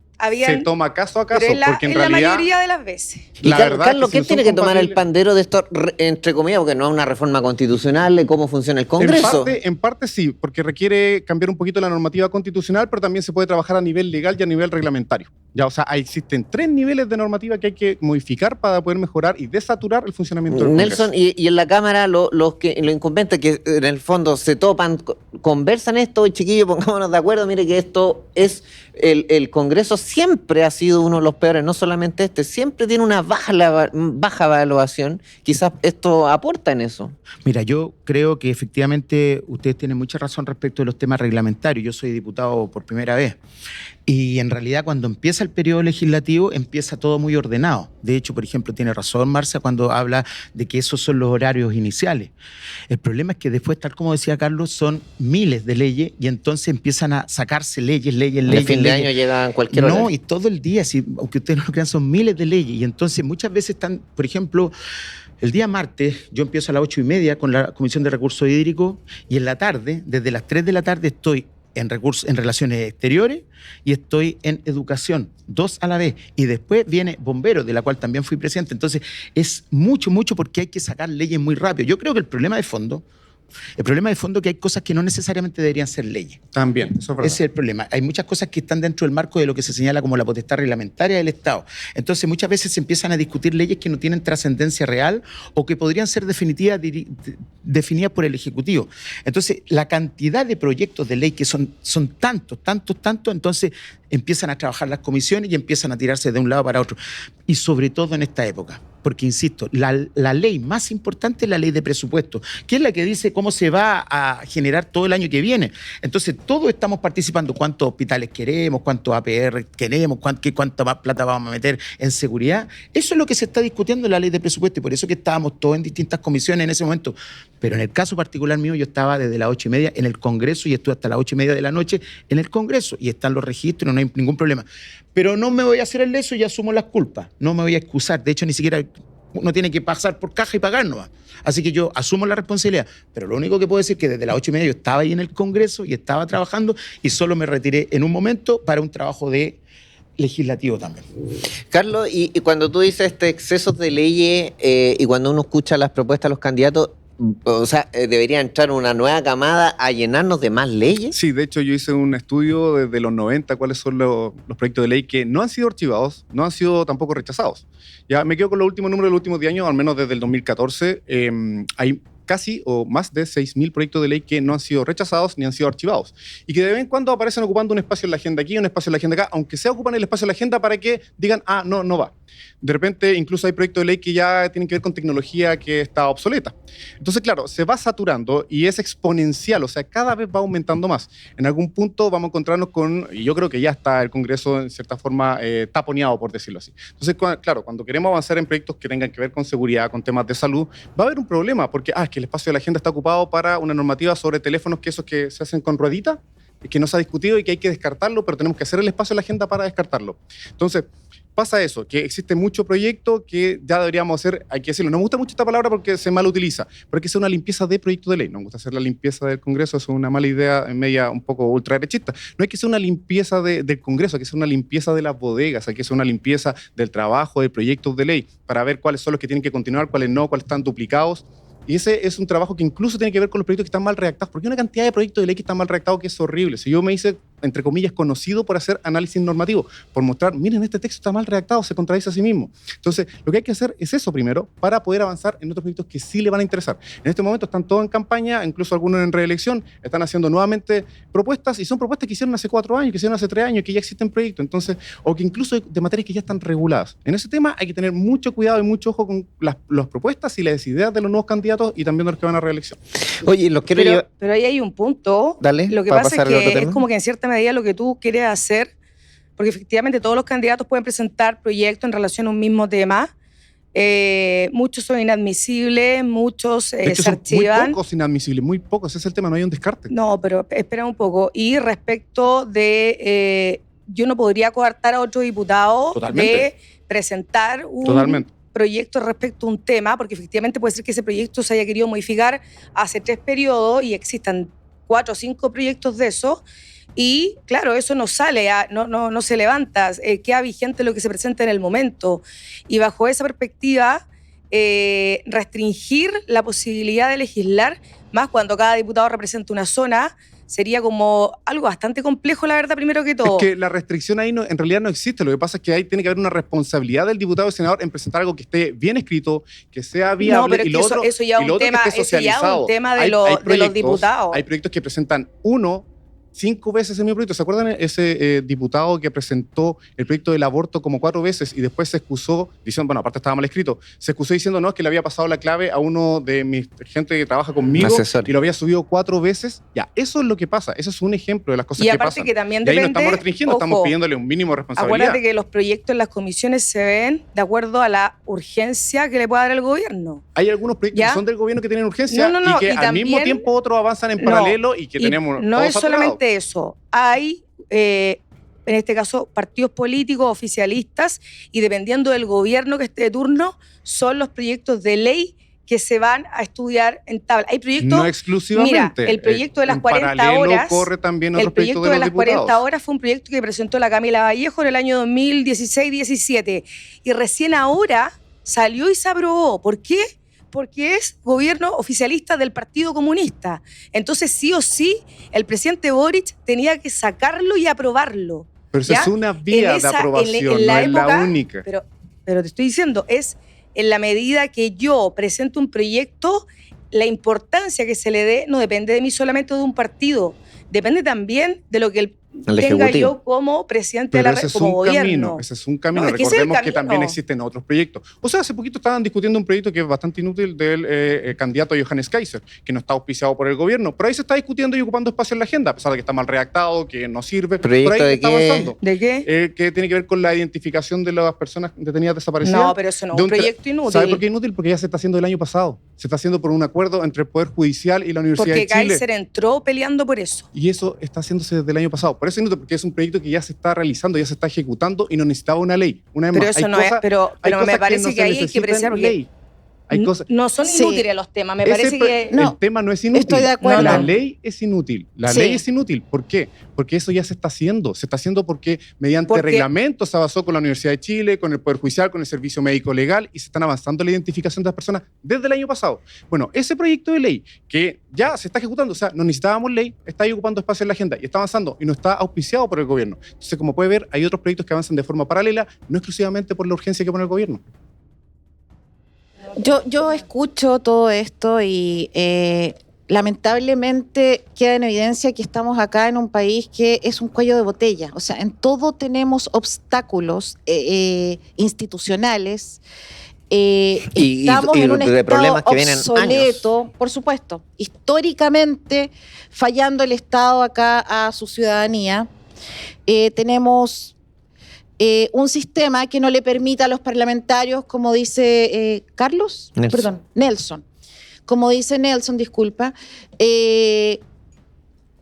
Se toma caso a caso, porque en realidad... la mayoría de las veces. Y Carlos, ¿qué tiene que tomar el pandero de esto, entre comillas, porque no es una reforma constitucional de cómo funciona el Congreso? En parte sí, porque requiere cambiar un poquito la normativa constitucional, pero también se puede trabajar a nivel legal y a nivel reglamentario. Ya, o sea, existen 3 niveles de normativa que hay que modificar para poder mejorar y desaturar el funcionamiento del Nelson, Congreso. Y en la Cámara, los incumbentes que en el fondo se topan, conversan esto, chiquillos, pongámonos de acuerdo, mire que esto es... El Congreso siempre ha sido uno de los peores, no solamente siempre tiene una baja evaluación. Quizás esto aporta en eso. Mira, yo creo que efectivamente ustedes tienen mucha razón respecto de los temas reglamentarios. Yo soy diputado por primera vez. Y en realidad cuando empieza el periodo legislativo empieza todo muy ordenado. De hecho, por ejemplo, tiene razón Marcia cuando habla de que esos son los horarios iniciales. El problema es que después, tal como decía Carlos, son miles de leyes y entonces empiezan a sacarse leyes. El fin de año llegan cualquier hora. No, y todo el día, aunque ustedes no lo crean, son miles de leyes. Y entonces muchas veces están, por ejemplo... El día martes yo empiezo a las 8:30 con la Comisión de Recursos Hídricos y en la tarde, desde las 3 de la tarde, estoy en Relaciones Exteriores y estoy en Educación, 2 a la vez. Y después viene Bomberos, de la cual también fui presidente. Entonces es mucho porque hay que sacar leyes muy rápido. Yo creo que el problema de fondo es que hay cosas que no necesariamente deberían ser leyes. También, eso es verdad. Ese es el problema. Hay muchas cosas que están dentro del marco de lo que se señala como la potestad reglamentaria del Estado. Entonces, muchas veces se empiezan a discutir leyes que no tienen trascendencia real o que podrían ser definidas por el Ejecutivo. Entonces, la cantidad de proyectos de ley que son tantos, entonces empiezan a trabajar las comisiones y empiezan a tirarse de un lado para otro. Y sobre todo en esta época. Porque, insisto, la ley más importante es la ley de presupuesto, que es la que dice cómo se va a generar todo el año que viene. Entonces, todos estamos participando. ¿Cuántos hospitales queremos? ¿Cuántos APR queremos? ¿Cuánta más plata vamos a meter en seguridad? Eso es lo que se está discutiendo en la ley de presupuesto y por eso que estábamos todos en distintas comisiones en ese momento. Pero en el caso particular mío, yo estaba desde las 8:30 en el Congreso y estuve hasta las 8:30 de la noche en el Congreso y están los registros, no hay ningún problema. Pero no me voy a hacer el leso y asumo las culpas. No me voy a excusar. De hecho, ni siquiera uno tiene que pasar por caja y pagar nomás. Así que yo asumo la responsabilidad. Pero lo único que puedo decir es que desde las 8:30 yo estaba ahí en el Congreso y estaba trabajando y solo me retiré en un momento para un trabajo de legislativo también. Carlos, y cuando tú dices exceso de leyes y cuando uno escucha las propuestas de los candidatos, o sea, ¿debería entrar una nueva camada a llenarnos de más leyes? Sí, de hecho yo hice un estudio desde los 90, cuáles son los proyectos de ley que no han sido archivados, no han sido tampoco rechazados. Ya me quedo con los últimos números de los últimos 10 años, al menos desde el 2014, hay casi o más de 6.000 proyectos de ley que no han sido rechazados ni han sido archivados. Y que de vez en cuando aparecen ocupando un espacio en la agenda aquí, un espacio en la agenda acá, aunque sea ocupan el espacio en la agenda para que digan, no va. De repente, incluso hay proyectos de ley que ya tienen que ver con tecnología que está obsoleta. Entonces, claro, se va saturando y es exponencial, o sea, cada vez va aumentando más. En algún punto vamos a encontrarnos con, y yo creo que ya está el Congreso en cierta forma taponeado, por decirlo así. Entonces, claro, cuando queremos avanzar en proyectos que tengan que ver con seguridad, con temas de salud, va a haber un problema, porque es que el espacio de la agenda está ocupado para una normativa sobre teléfonos que esos que se hacen con ruedita, que no se ha discutido y que hay que descartarlo, pero tenemos que hacer el espacio de la agenda para descartarlo. Entonces, pasa eso, que existe mucho proyecto que ya deberíamos hacer, hay que decirlo, no me gusta mucho esta palabra porque se mal utiliza, pero hay que hacer una limpieza de proyecto de ley. No me gusta hacer la limpieza del Congreso, eso es una mala idea, media un poco ultraderechista. No hay que hacer una limpieza del Congreso, hay que hacer una limpieza de las bodegas, hay que hacer una limpieza del trabajo de proyectos de ley para ver cuáles son los que tienen que continuar, cuáles no, cuáles están duplicados. Y ese es un trabajo que incluso tiene que ver con los proyectos que están mal redactados, porque hay una cantidad de proyectos de ley que están mal redactados que es horrible. Si yo me hice, entre comillas, conocido por hacer análisis normativo, por mostrar, miren, este texto está mal redactado, se contradice a sí mismo. Entonces, lo que hay que hacer es eso primero, para poder avanzar en otros proyectos que sí le van a interesar. En este momento están todos en campaña, incluso algunos en reelección, están haciendo nuevamente propuestas, y son propuestas que hicieron hace 4 años, que hicieron hace 3 años, que ya existen proyectos, entonces, o que incluso de materias que ya están reguladas. En ese tema hay que tener mucho cuidado y mucho ojo con las propuestas y las ideas de los nuevos candidatos y también de los que van a reelección. Oye, los quiero llevar. Pero ahí hay un punto. Dale, lo que para pasa pasar al es otro que tema. es como que en cierta medida lo que tú quieres hacer, porque efectivamente todos los candidatos pueden presentar proyectos en relación a un mismo tema. Muchos son inadmisibles, muchos De hecho, se archivan. Muy pocos inadmisibles, muy pocos. Ese es el tema, no hay un descarte. No, pero espera un poco. Y respecto de, yo no podría coartar a otro diputado Totalmente. de presentar un Totalmente. proyecto respecto a un tema, porque efectivamente puede ser que ese proyecto se haya querido modificar hace 3 periodos y existan 4 o 5 proyectos de eso. Y claro, eso no sale, no se levanta, queda vigente lo que se presenta en el momento. Y bajo esa perspectiva, restringir la posibilidad de legislar, más cuando cada diputado representa una zona, sería como algo bastante complejo, la verdad, primero que todo. Es que la restricción ahí en realidad no existe. Lo que pasa es que ahí tiene que haber una responsabilidad del diputado y senador en presentar algo que esté bien escrito, que sea viable. No, pero y es lo que otro, eso ya y lo otro que esté eso ya es socializado. un tema de Hay los proyectos- diputados. Hay proyectos que presentan 5 veces el mismo proyecto. ¿Se acuerdan ese diputado que presentó el proyecto del aborto como 4 veces y después se excusó, diciendo, bueno, aparte estaba mal escrito, se excusó diciendo, no, es que le había pasado la clave a uno de mi gente que trabaja conmigo Asesor. y lo había subido 4 veces? Ya, eso es lo que pasa. Eso es un ejemplo de las cosas Y que aparte pasan. que también Y ahí no depende, estamos restringiendo, ojo, estamos pidiéndole un mínimo de responsabilidad. Acuérdate que los proyectos en las comisiones se ven de acuerdo a la urgencia que le pueda dar el gobierno. Hay algunos proyectos ¿Ya? que son del gobierno que tienen urgencia No, y que y al mismo también- tiempo otros avanzan en No, paralelo y que Y tenemos no todo es saturado. solamente eso. Hay, en este caso, partidos políticos oficialistas y dependiendo del gobierno que esté de turno, son los proyectos de ley que se van a estudiar en tabla. Hay proyectos... No exclusivamente. Mira, el proyecto de las En 40 paralelo horas... corre también El otros proyectos proyecto de los las diputados. 40 horas fue un proyecto que presentó la Camila Vallejo en el año 2016-17 y recién ahora salió y se aprobó. ¿Por qué? Porque es gobierno oficialista del Partido Comunista. Entonces, sí o sí, el presidente Boric tenía que sacarlo y aprobarlo. Pero eso ¿ya? es una vía En esa- de aprobación, en la no es la época- única. Pero te estoy diciendo, es en la medida que yo presento un proyecto, la importancia que se le dé no depende de mí solamente o de un partido, depende también de lo que El tenga Ejecutivo. yo como presidente de Pero la ese es como un gobierno. camino, ese es un camino. No, es que ese es el Recordemos que camino. también existen otros proyectos. O sea, hace poquito estaban discutiendo un proyecto que es bastante inútil del candidato Johannes Kaiser, que no está auspiciado por el gobierno. Pero ahí se está discutiendo y ocupando espacio en la agenda, a pesar de que está mal redactado, que no sirve. ¿Proyecto Por ahí de está qué? avanzando. ¿De qué? Que tiene que ver con la identificación de las personas detenidas desaparecidas. No, pero eso no es De un proyecto inútil. ¿Sabe por qué inútil? Porque ya se está haciendo el año pasado. Se está haciendo por un acuerdo entre el Poder Judicial y la Universidad Porque de Chile. Kaiser entró peleando por eso. Y eso está haciéndose desde el año pasado. Por eso es inútil, porque es un proyecto que ya se está realizando, ya se está ejecutando y no necesitaba una ley. Una vez Pero más, eso hay no es, cosas- pero hay me cosas parece no que se ahí hay que necesitan apreciar porque ley. Hay cosas. no son Sí. inútiles los temas. Me parece que No, el tema no es inútil. estoy de acuerdo. La No. ley es inútil. La Sí. ley es inútil. ¿Por qué? Porque eso ya se está haciendo. Se está haciendo porque mediante Porque- reglamentos se avanzó con la Universidad de Chile, con el Poder Judicial, con el Servicio Médico Legal y se están avanzando la identificación de las personas desde el año pasado. Bueno, ese proyecto de ley que ya se está ejecutando, o sea, no necesitábamos ley, está ahí ocupando espacio en la agenda y está avanzando y no está auspiciado por el gobierno. Entonces, como puede ver, hay otros proyectos que avanzan de forma paralela, no exclusivamente por la urgencia que pone el gobierno. Yo escucho todo esto y lamentablemente queda en evidencia que estamos acá en un país que es un cuello de botella. O sea, en todo tenemos obstáculos institucionales. Estamos en un de estado problemas que vienen obsoleto, por supuesto, históricamente fallando el Estado acá a su ciudadanía. Tenemos un sistema que no le permite a los parlamentarios, como dice Nelson, como dice Nelson, disculpa,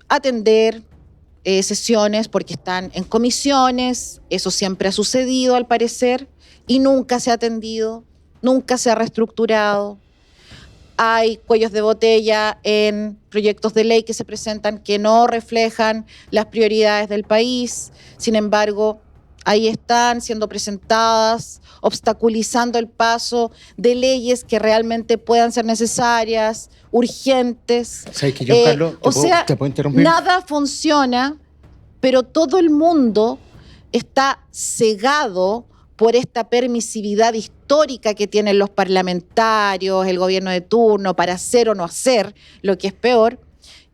atender sesiones porque están en comisiones. Eso siempre ha sucedido al parecer y nunca se ha atendido, nunca se ha reestructurado. Hay cuellos de botella en proyectos de ley que se presentan que no reflejan las prioridades del país. Sin embargo, ahí están siendo presentadas, obstaculizando el paso de leyes que realmente puedan ser necesarias, urgentes. ¿Sabes que yo, Carlos, te puedo interrumpir? Nada funciona, pero todo el mundo está cegado por esta permisividad histórica que tienen los parlamentarios, el gobierno de turno, para hacer o no hacer, lo que es peor,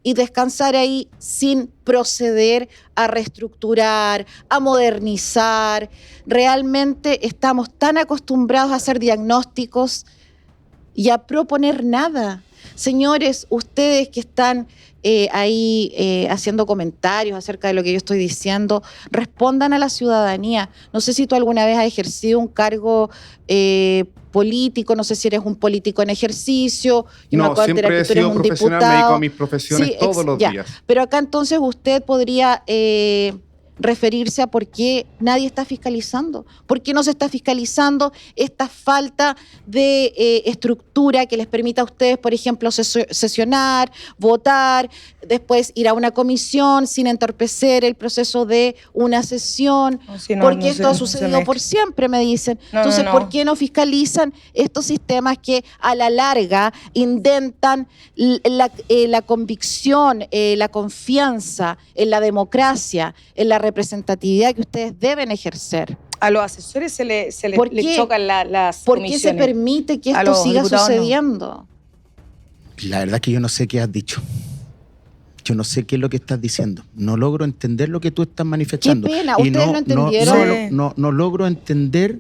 y descansar ahí sin proceder a reestructurar, a modernizar. Realmente estamos tan acostumbrados a hacer diagnósticos y a proponer nada. Señores, ustedes que están ahí haciendo comentarios acerca de lo que yo estoy diciendo, respondan a la ciudadanía. No sé si tú alguna vez has ejercido un cargo político, no sé si eres un político en ejercicio. Yo me acuerdo siempre he sido profesional, me dedico a mis profesiones todos los días. Pero acá entonces usted podría referirse a por qué nadie está fiscalizando. ¿Por qué no se está fiscalizando esta falta de estructura que les permita a ustedes, por ejemplo, sesionar, votar, después ir a una comisión sin entorpecer el proceso de una sesión? Porque esto ha sucedido por siempre, me dicen. Entonces, ¿por qué no fiscalizan estos sistemas que a la larga intentan la convicción, la confianza en la democracia, en la representatividad que ustedes deben ejercer? A los asesores se le chocan las ¿Por comisiones. qué se permite que esto siga sucediendo? La verdad es que yo no sé qué has dicho. Yo no sé qué es lo que estás diciendo. No logro entender lo que tú estás manifestando. Qué pena, ¿ustedes no entendieron? No logro entender.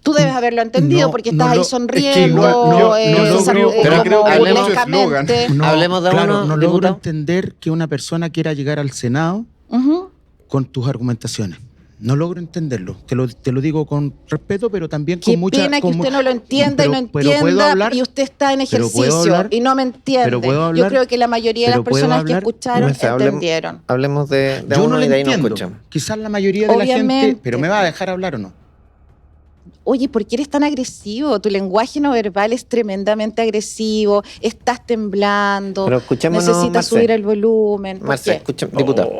Tú debes haberlo entendido porque estás ahí sonriendo. Hablemos de uno. No logro entender que una persona quiera llegar al Senado con tus argumentaciones. No logro entenderlo. Te lo digo con respeto, pero también con mucha... Qué pena que usted no lo entienda y no entienda y usted está en ejercicio y no me entiende. Yo creo que la mayoría de las personas que escucharon entendieron. Hablemos de yo uno no y de ahí entiendo. nos escuchamos. Quizás la mayoría de la gente... ¿Pero me va a dejar hablar o no? Oye, ¿por qué eres tan agresivo? Tu lenguaje no verbal es tremendamente agresivo, estás temblando, pero necesitas subir el volumen. Marce, escúchame, diputado.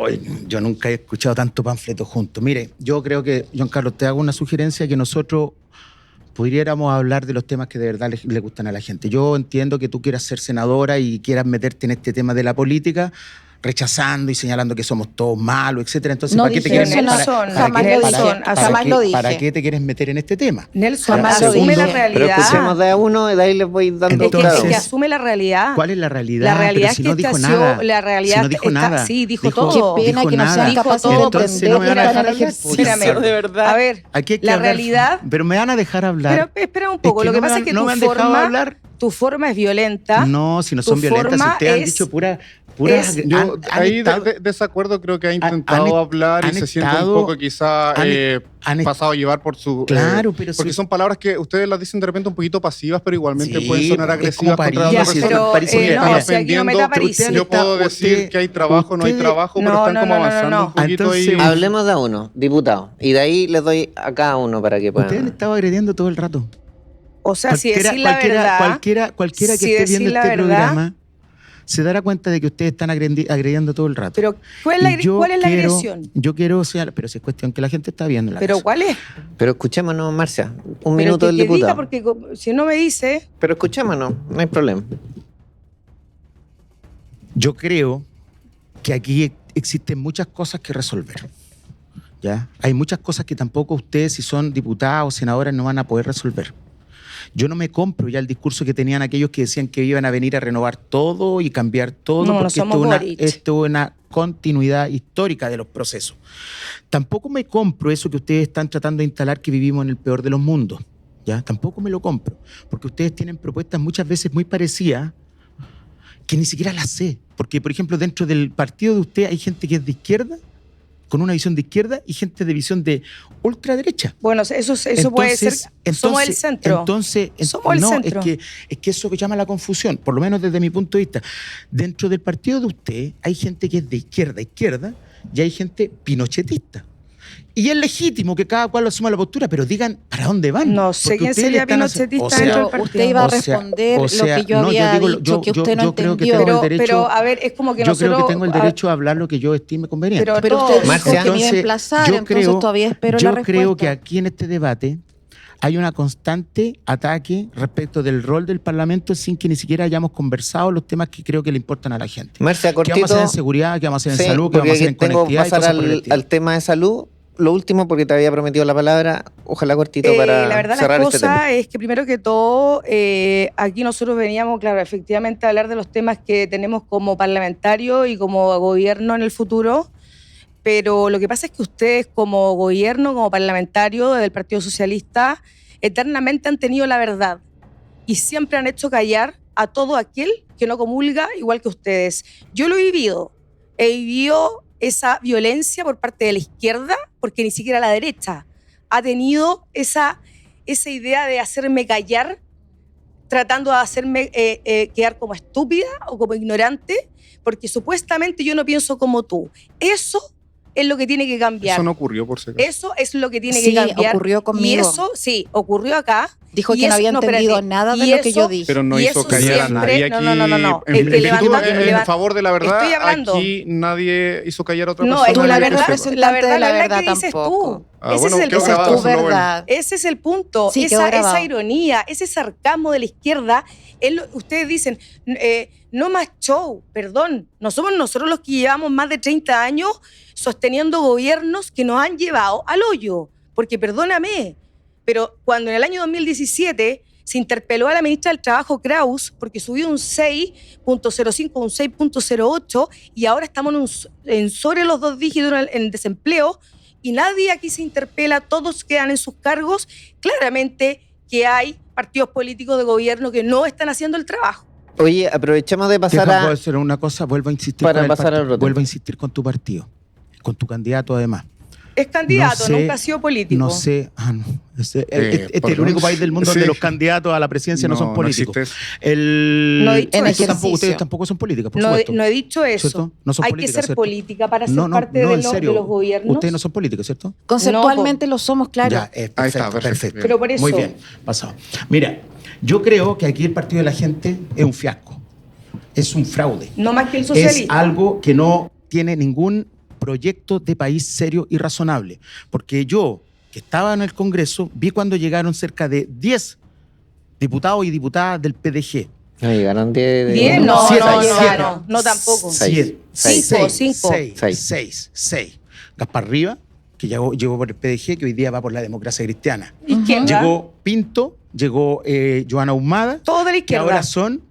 Yo nunca he escuchado tanto panfleto juntos. Mire, yo creo que, Juan Carlos, te hago una sugerencia que nosotros pudiéramos hablar de los temas que de verdad le gustan a la gente. Yo entiendo que tú quieras ser senadora y quieras meterte en este tema de la política, rechazando y señalando que somos todos malos, etcétera. Entonces, no ¿para qué te quieres jamás lo dije. ¿Para qué te quieres meter en este tema? Nelson, asume la realidad. Pero escuchemos de a uno y de ahí les voy dando es que asume la realidad. ¿Cuál es la realidad? La realidad si es que no dijo nada. La realidad si no dijo nada. Sí, dijo todo. Qué pena que no sean capaces de entonces no me van a dejar hablar. Espérame, de verdad. A ver, la realidad... Pero me van a dejar hablar. Pero espera un poco. Lo que pasa es que tu forma es violenta. No, si no son violentas, si ustedes han dicho puras... Yo ahí desacuerdo, creo que ha intentado hablar y se siente un poco quizá pasado a llevar por su... Claro, pero porque son palabras que ustedes las dicen de repente un poquito pasivas, pero igualmente pueden sonar agresivas contra otra persona. Yo puedo decir que hay trabajo, no hay trabajo, pero están como avanzando un poquito ahí. Hablemos de uno, diputado, y de ahí les doy a cada uno para que puedan... Ustedes han estado agrediendo todo el rato. O sea, si decir la verdad... Cualquiera que esté viendo este programa se dará cuenta de que ustedes están agrediendo todo el rato. Pero, ¿cuál es la agresión? Yo quiero señalar, pero si es cuestión que la gente está viendo. ¿Pero cuál es? Pero escuchémonos, Marcia. Un minuto del diputado. Diga porque si no me dice... Pero escuchémonos, no hay problema. Yo creo que aquí existen muchas cosas que resolver. ¿Ya? Hay muchas cosas que tampoco ustedes, si son diputados o senadores, no van a poder resolver. Yo no me compro ya el discurso que tenían aquellos que decían que iban a venir a renovar todo y cambiar todo, No, no porque somos Boric. esto es una continuidad histórica de los procesos. Tampoco me compro eso que ustedes están tratando de instalar, que vivimos en el peor de los mundos. ¿Ya? Tampoco me lo compro, porque ustedes tienen propuestas muchas veces muy parecidas que ni siquiera las sé. Porque, por ejemplo, dentro del partido de usted hay gente que es de izquierda, con una visión de izquierda, y gente de visión de ultraderecha. Bueno, eso puede ser. Somos el centro. Somos el no, centro. Es que eso que llama la confusión, por lo menos desde mi punto de vista. Dentro del partido de usted hay gente que es de izquierda, y hay gente pinochetista. Y es legítimo que cada cual asuma la postura, pero digan para dónde van. No sé Porque quién ustedes sería están pinochetista Pero dentro del partido. usted iba a O sea, responder o sea, lo que yo no, había digo, dicho, que usted no creo que entendió. tengo el derecho, Pero, a ver, es como que yo nosotros... creo que tengo el derecho a hablar lo que yo estime conveniente. Pero usted dijo Marcia, que me iba a emplazar, entonces todavía espero la respuesta. Yo creo que aquí en este debate hay una constante ataque respecto del rol del Parlamento sin que ni siquiera hayamos conversado los temas que creo que le importan a la gente. Marcia, ¿Qué cortito. vamos a hacer en seguridad? ¿Qué vamos a hacer en Sí, salud? ¿Qué vamos a hacer en porque tengo que conectividad? Y pasar cosas por el estilo. al tema de salud. Lo último, porque te había prometido la palabra, ojalá cortito para la verdad, cerrar la este tema. cosa es que primero que todo, aquí nosotros veníamos, claro, efectivamente a hablar de los temas que tenemos como parlamentario y como gobierno en el futuro, pero lo que pasa es que ustedes como gobierno, como parlamentario del Partido Socialista, eternamente han tenido la verdad y siempre han hecho callar a todo aquel que no comulga igual que ustedes. Yo lo he vivido esa violencia por parte de la izquierda, porque ni siquiera la derecha ha tenido esa idea de hacerme callar, tratando de hacerme quedar como estúpida o como ignorante, porque supuestamente yo no pienso como tú. Eso es lo que tiene que cambiar. Eso no ocurrió, por si acaso. Eso es lo que tiene Sí, que cambiar. ocurrió conmigo. Y eso, sí, ocurrió acá. Dijo Y que no eso- había entendido espérate. nada de Y lo que eso- yo dije. Pero no Y hizo eso callar a siempre- nadie aquí. no. En, El que levanta- en favor de la verdad, Estoy hablando. aquí nadie hizo callar a otra No, persona. tú la que verdad sepa. representa- la verdad de la no es la verdad que dices tampoco. tú. Ah, Ese bueno, es el quedó Esa es grabado, tu eso es lo bueno. verdad. Ese es el punto, Sí, quedó esa grabado. ironía, ese sarcasmo de la izquierda. Ustedes dicen, no más show, perdón, no somos nosotros los que llevamos más de 30 años sosteniendo gobiernos que nos han llevado al hoyo, porque perdóname, pero cuando en el año 2017 se interpeló a la ministra del Trabajo, Kraus, porque subió un 6.05, un 6.08, y ahora estamos en sobre los 2 dígitos en desempleo, y nadie aquí se interpela, todos quedan en sus cargos, claramente que hay partidos políticos de gobierno que no están haciendo el trabajo. Oye, aprovechemos de pasar Puedo a... hacer una cosa, vuelvo a insistir Para con el pasar al partido, otro tema. vuelvo a insistir con tu partido, con tu candidato además. Es candidato, No sé- nunca ha sido político. No sé, no. Este es el perdón. único país del mundo Sí. donde los candidatos a la presidencia no son políticos. existe eso. No he dicho En eso. ejercicio. Ustedes tampoco son políticas, por No, supuesto. no he dicho eso. ¿Cierto? No son Hay políticas, que ser ¿cierto? política para ser No, parte de, en serio. de los gobiernos. Ustedes no son políticos, ¿cierto? Conceptualmente lo somos, claro. Ya, Ahí perfecto, está, perfecto. Pero por eso... Muy bien, pasado. Mira, yo creo que aquí el Partido de la Gente es un fiasco. Es un fraude. No más que el Es socialista. algo que no tiene ningún proyecto de país serio y razonable. Porque yo, que estaba en el Congreso, vi cuando llegaron cerca de 10 diputados y diputadas del PDG. No llegaron 10. 10, no, Siete, no, siete. no, tampoco. Seis. Cinco. Gaspar Riva, que llegó por el PDG, que hoy día va por la democracia cristiana. Izquierda. Llegó Pinto, llegó Joana Humada, Todo de la que izquierda. ahora son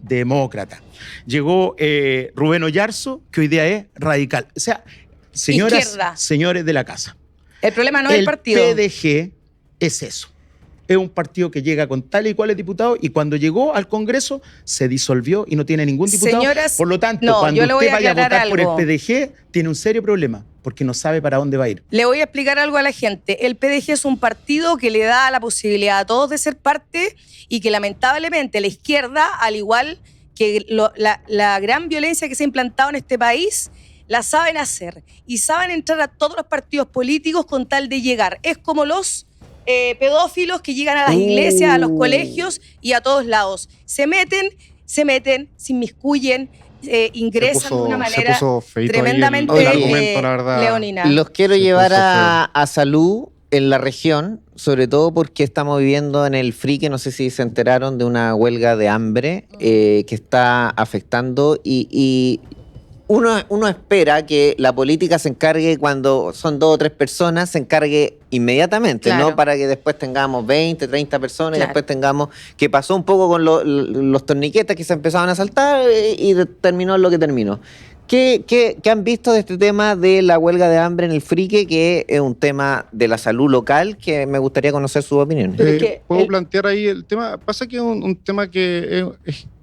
demócratas. Llegó Rubén Oyarzo, que hoy día es radical. O sea, señoras, Izquierda. señores de la casa. El problema no es el partido. PDG es eso. Es un partido que llega con tal y cuales diputados y cuando llegó al Congreso se disolvió y no tiene ningún diputado. Señoras, por lo tanto, no, cuando yo le voy usted a vaya a aclarar votar por el algo. PDG, tiene un serio problema porque no sabe para dónde va a ir. Le voy a explicar algo a la gente. El PDG es un partido que le da la posibilidad a todos de ser parte y que lamentablemente la izquierda, al igual que la gran violencia que se ha implantado en este país, la saben hacer y saben entrar a todos los partidos políticos con tal de llegar. Es como los pedófilos que llegan a las iglesias, a los colegios y a todos lados. Se meten, se inmiscuyen, ingresan de una manera se puso feíto ahí tremendamente el argumento, la verdad. leonina. Los quiero Se llevar puso a salud en la región, sobre todo porque estamos viviendo en el Frique, no sé si se enteraron de una huelga de hambre que está afectando y uno espera que la política se encargue cuando son 2 o 3 personas, se encargue inmediatamente, Claro. no para que después tengamos 20, 30 personas y Claro. después tengamos, que pasó un poco con los torniquetes que se empezaban a saltar y terminó lo que terminó. ¿Qué han visto de este tema de la huelga de hambre en el Frique, que es un tema de la salud local, que me gustaría conocer sus opiniones? Pero es que ¿Puedo el- plantear ahí el tema? Pasa que es un tema que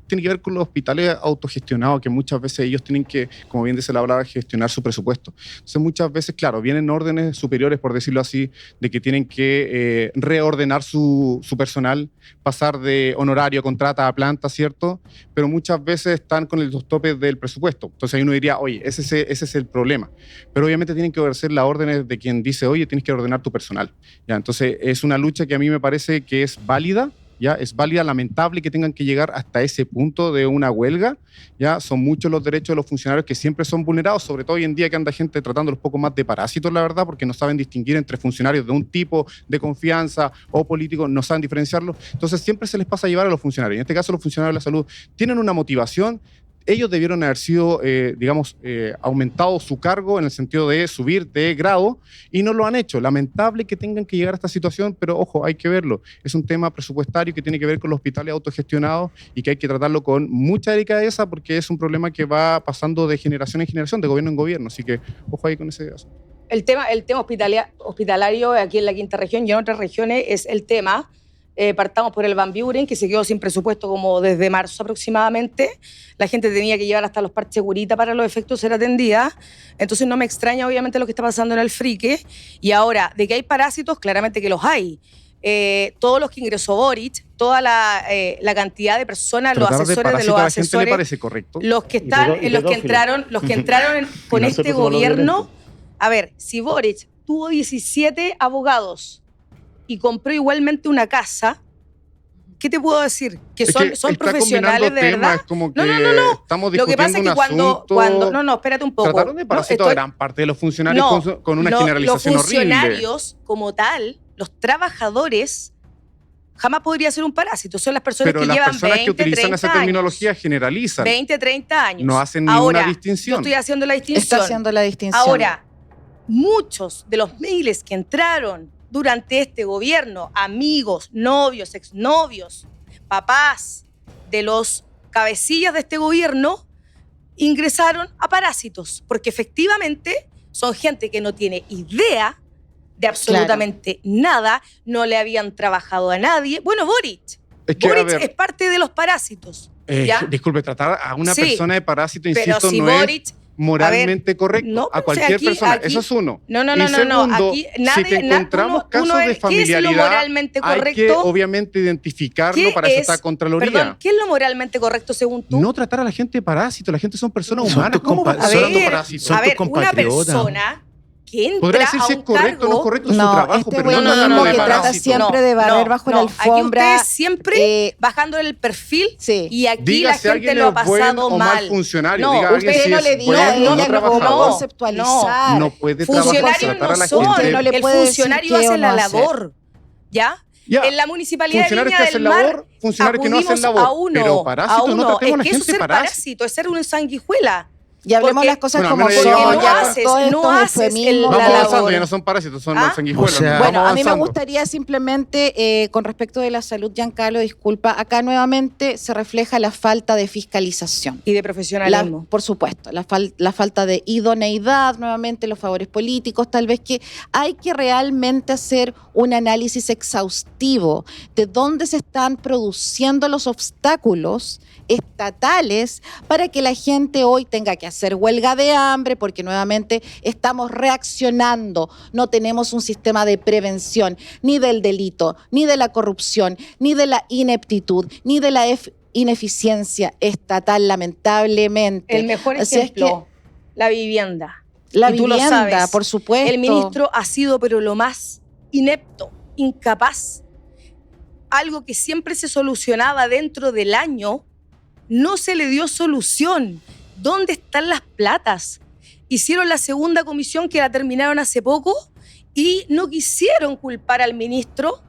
tiene que ver con los hospitales autogestionados, que muchas veces ellos tienen que, como bien dice la palabra, gestionar su presupuesto. Entonces muchas veces, claro, vienen órdenes superiores, por decirlo así, de que tienen que reordenar su personal, pasar de honorario a contrata a planta, ¿cierto? Pero muchas veces están con los topes del presupuesto. Entonces ahí uno diría, oye, ese es el problema. Pero obviamente tienen que obedecer las órdenes de quien dice, oye, tienes que ordenar tu personal. ¿Ya? Entonces es una lucha que a mí me parece que es válida. ¿Ya? Es válida, lamentable que tengan que llegar hasta ese punto de una huelga. ¿Ya? Son muchos los derechos de los funcionarios que siempre son vulnerados, sobre todo hoy en día que anda gente tratándolos un poco más de parásitos, la verdad, porque no saben distinguir entre funcionarios de un tipo de confianza o políticos, no saben diferenciarlos. Entonces siempre se les pasa a llevar a los funcionarios. En este caso, los funcionarios de la salud tienen una motivación. Ellos debieron haber sido, aumentado su cargo en el sentido de subir de grado y no lo han hecho. Lamentable que tengan que llegar a esta situación, pero ojo, hay que verlo. Es un tema presupuestario que tiene que ver con los hospitales autogestionados y que hay que tratarlo con mucha delicadeza porque es un problema que va pasando de generación en generación, de gobierno en gobierno. Así que ojo ahí con ese asunto. El tema hospitalario aquí en la quinta región y en otras regiones es el tema. Partamos por el Van Buren, que se quedó sin presupuesto como desde marzo aproximadamente. La gente tenía que llevar hasta los parches Gurita para los efectos ser atendida. Entonces no me extraña obviamente lo que está pasando en el Frique. Y ahora, de que hay parásitos, claramente que los hay. Todos los que ingresó Boric, toda la cantidad de personas, los Tratar de asesores de parásito los a la gente le asesores, parece correcto. los que están, Y los que pedófilo. entraron con Y este nosotros somos los gobierno. violentos. A ver, si Boric tuvo 17 abogados y compró igualmente una casa, ¿qué te puedo decir? Que Es son está profesionales combinando de temas, verdad. es como que No. estamos Lo que pasa es discutiendo que un asunto. cuando espérate un poco. Trataron de parasitos No, a gran parte de los funcionarios con una generalización los horrible. funcionarios como tal, los trabajadores, jamás podría ser un parásito. Son las personas Pero que las llevan personas 20, que utilizan 30 esa años. terminología generalizan. 20, 30 años. No hacen ninguna Ahora, distinción. Yo estoy haciendo la distinción. Está haciendo la distinción. Ahora, muchos de los miles que entraron durante este gobierno, amigos, novios, exnovios, papás de los cabecillas de este gobierno, ingresaron a parásitos, porque efectivamente son gente que no tiene idea de absolutamente nada, no le habían trabajado a nadie. Bueno, Boric Es que, a Boric ver, es parte de los parásitos. ¿Ya? disculpe, tratar a una Sí, persona de parásito, Pero insisto, si no Boric... es moralmente correcto. no, a pero cualquier aquí- persona. aquí- Eso es uno. No. Y segundo, Aquí si te encontramos casos de ¿qué es lo familiaridad, moralmente hay que correcto? obviamente identificarlo, ¿Qué para eso es- está Contraloría. Perdón, ¿qué es lo moralmente correcto según tú? No tratar a la gente de parásito, la gente son personas Son humanas. tus ¿Cómo compa- vas a A tratar de ver, parásito? son a tus ver, una compatriotas. persona que entra Podrá decir a si un es correcto o cargo... no es correcto, es su No, trabajo, este pero no buenismo tratarlo de que trata parásito. siempre de barrer bajo la alfombra. Aquí ustedes siempre bajando el perfil Sí. y aquí Diga la si gente alguien lo ha es buen pasado o mal mal. funcionario. No, Diga a alguien Usted si no es le diga bueno a o no ella cómo trabajador. conceptualizar. No puede Funcionarios tratar a no la son, gente. No le el puede decir funcionario qué o hace la no hacer. labor, ¿ya? Ya, En la municipalidad de funcionarios Viña que del hacen Mar labor, funcionarios que no hacen acudimos labor. a uno, Pero parásito, no tratemos a la es que eso es gente ser parásito. parásito, es ser una sanguijuela. Y hablemos Porque- las cosas Bueno, como al menos son, ya no ya haces- con todos no estos haces eufemismos. la Vamos labor. avanzando, ya no son parásitos, son ¿Ah? sanguijuelas. O sea, Bueno, Vamos a mí me avanzando. gustaría simplemente, con respecto de la salud, Giancarlo, disculpa, acá nuevamente se refleja la falta de fiscalización. Y de profesionalismo. Por supuesto, la falta de idoneidad, nuevamente los favores políticos, tal vez que hay que realmente hacer un análisis exhaustivo de dónde se están produciendo los obstáculos estatales para que la gente hoy tenga que hacer huelga de hambre, porque nuevamente estamos reaccionando, no tenemos un sistema de prevención ni del delito, ni de la corrupción, ni de la ineptitud, ni de la ineficiencia estatal, lamentablemente. El mejor Así es ejemplo, la vivienda. La Y tú lo vivienda, sabes. por supuesto. El ministro ha sido pero lo más inepto, incapaz. Algo que siempre se solucionaba dentro del año, no se le dio solución. ¿Dónde están las platas? Hicieron la segunda comisión que la terminaron hace poco y no quisieron culpar al ministro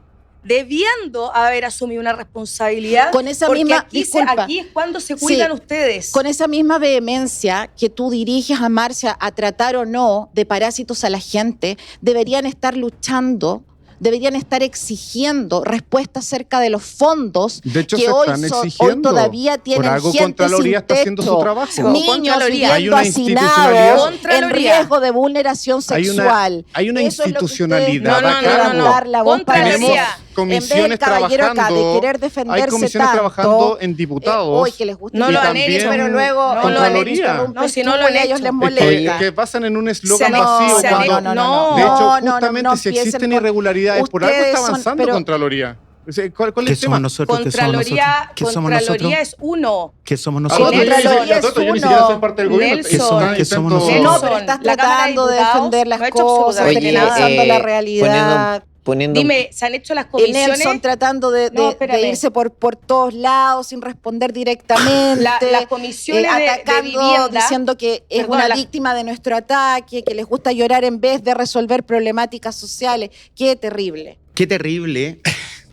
debiendo haber asumido una responsabilidad. Con esa porque misma, aquí, disculpa, aquí es cuando se cuidan ustedes. Con esa misma vehemencia que tú diriges a Marcia a tratar o no de parásitos a la gente, deberían estar luchando, deberían estar exigiendo respuestas acerca de los fondos De hecho, que se hoy, están hoy exigiendo. todavía tienen Por algo gente Contraloría sin está haciendo su techo, trabajo. niños Contraloría. Hay viviendo una institucionalidad. hacinados, en Contraloría. riesgo de vulneración sexual. hay una Eso es lo que institucionalidad ustedes a tienen que cargo. levantar la voz para Contraloría. decir, Tenemos comisiones en vez del caballero acá trabajando. de querer defenderse Hay comisiones tanto, trabajando en diputados. hoy que les gusta No que lo les han diga, hecho. pero luego No Contraloría. interrumpen No, si no tú lo han y a ellos hecho. les Es molesta. que basan en un eslogan No, vacío. se han cuando- hecho- no. De hecho, no, justamente si empiecen existen con- irregularidades, por algo Ustedes está son- avanzando pero- Contraloría. O sea, ¿Cuál es ¿Qué el somos tema? nosotros? ¿Qué somos nosotros? Contraloría, ¿Qué somos nosotros? Contraloría es uno. ¿Qué somos Ah, nosotros? no, yo ni Contraloría siquiera- es yo ni uno. siquiera soy parte del gobierno. Nelson. ¿Qué somos Intento- nosotros? No, Nelson, pero estás la Cámara de tratando de Diputados defender las no ha hecho cosas, absolutamente terminando nada. usando la realidad. Poniendo Dime, ¿se han hecho las Y comisiones? Nelson tratando de espérame. irse por todos lados sin responder directamente. Las comisiones de atacando, vivienda, diciendo que es perdón, una la- víctima de nuestro ataque, que les gusta llorar en vez de resolver problemáticas sociales. Qué terrible. Qué terrible.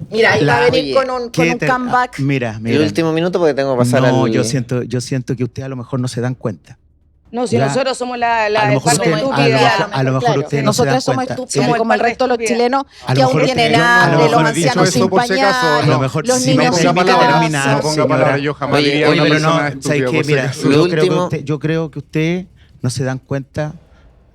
Mira, ahí va a venir Oye, con un comeback. Mira, el mira. último minuto porque tengo que pasar No, al... yo siento que ustedes a lo mejor no se dan cuenta. No, si Ya. nosotros somos la A lo mejor parte ustedes- estúpida. a lo mejor ustedes no se Nosotras dan somos cuenta. estúpidos Somos como el parte resto de los estúpida. chilenos A lo que aún mejor tienen ustedes- a lo hambre, los mejor ancianos dicho eso sin por si acaso, pañales, A lo mejor los si me niños sin esa permite palabra, terminar, no ponga señora. palabras, yo jamás Oye, diría oye, una pero persona no, estúpida, ¿sabes qué? por si Mira, acaso. Lo yo creo, último- yo creo que ustedes no se dan cuenta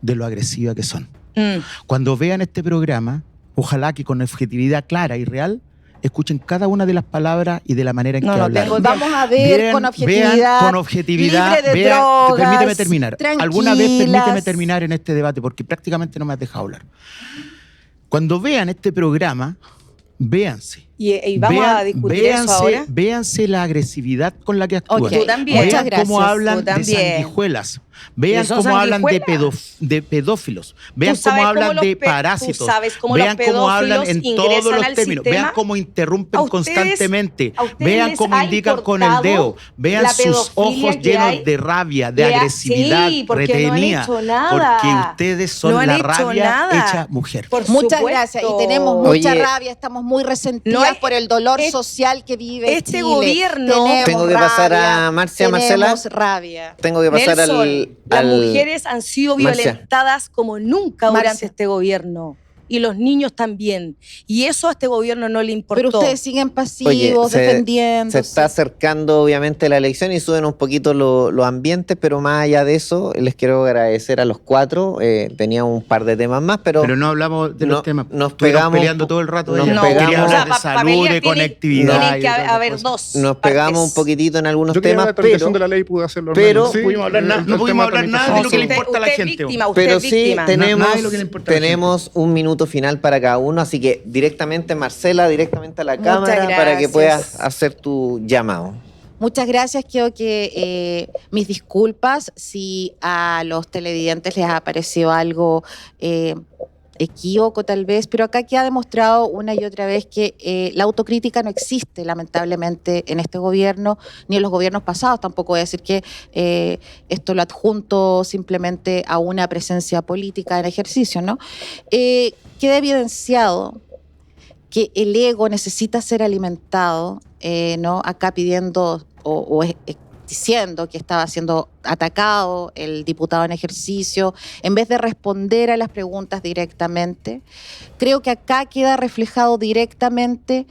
de lo agresiva que son. Mm. Cuando vean este programa, ojalá que con objetividad clara y real, escuchen cada una de las palabras y de la manera en No, que no hablaron. tengo Vamos a ver Vean- con vean objetividad. con objetividad, libre de vean- drogas, permíteme terminar. Alguna vez permíteme tranquilas. terminar en este debate porque prácticamente no me has dejado hablar. Cuando vean este programa, véanse. Y vamos a discutir eso ahora. Véanse la agresividad con la que actúan. Ok, Tú también. muchas Vean cómo gracias. hablan Tú de también. sanguijuelas. Vean ¿Qué son cómo hablan de, sanguijuelas? de pedófilos. Vean Tú sabes cómo cómo hablan los de tú parásitos. sabes cómo Vean los cómo hablan pedófilos en todos ingresan los al términos. sistema. Vean cómo interrumpen A ustedes- constantemente. a ustedes Vean les cómo ha indican con el importado dedo. Vean la sus pedofilia ojos que llenos hay. de rabia, de Vea- agresividad, sí, porque no han retenida. hecho nada. Porque ustedes son No han la hecho rabia nada. hecha mujer. Por Muchas supuesto. gracias. Y tenemos mucha Oye, rabia, estamos muy resentidas no hay- por el dolor es- social que vive este Chile. gobierno- Tenemos Tengo que pasar rabia, a Marcia, Marcela. Tenemos rabia. Tengo que pasar Nelson, las al... mujeres han sido Marcia. violentadas como nunca durante Marcia. este gobierno. Y los niños también. Y eso a este gobierno no le importó. Pero ustedes siguen pasivos, Oye, defendiendo. se está acercando obviamente la elección y suben un poquito los ambientes, pero más allá de eso, les quiero agradecer a los cuatro. Tenía un par de temas más, pero no hablamos de no- los temas. nos Estuvieron pegamos- peleando todo el rato. nos ella. pegamos- Quería O sea, hablar de pa salud, pelear de tienen- conectividad. Tienen y que de otras haber cosas. dos. nos partes. pegamos un poquitito en algunos Yo quería temas, la tramitación pero, de la ley pude hacerlo. al pero- menos. No pudimos hablar nada, el no pudimos tema hablar de nada de lo que le tramitación. importa a la Usted es gente. víctima, usted pero es sí víctima. tenemos, Nada de lo que le importa a la tenemos un minuto final para cada uno, así que directamente Marcela, directamente a la Muchas cámara para que gracias. puedas hacer tu llamado. Muchas gracias. Quiero que mis disculpas si a los televidentes les ha parecido algo equívoco tal vez, pero acá queda demostrado una y otra vez que la autocrítica no existe lamentablemente en este gobierno ni en los gobiernos pasados. Tampoco voy a decir que esto lo adjunto simplemente a una presencia política en ejercicio, ¿no? Queda evidenciado que el ego necesita ser alimentado, ¿no? Acá pidiendo diciendo que estaba siendo atacado el diputado en ejercicio, en vez de responder a las preguntas directamente. Creo que acá queda reflejado directamente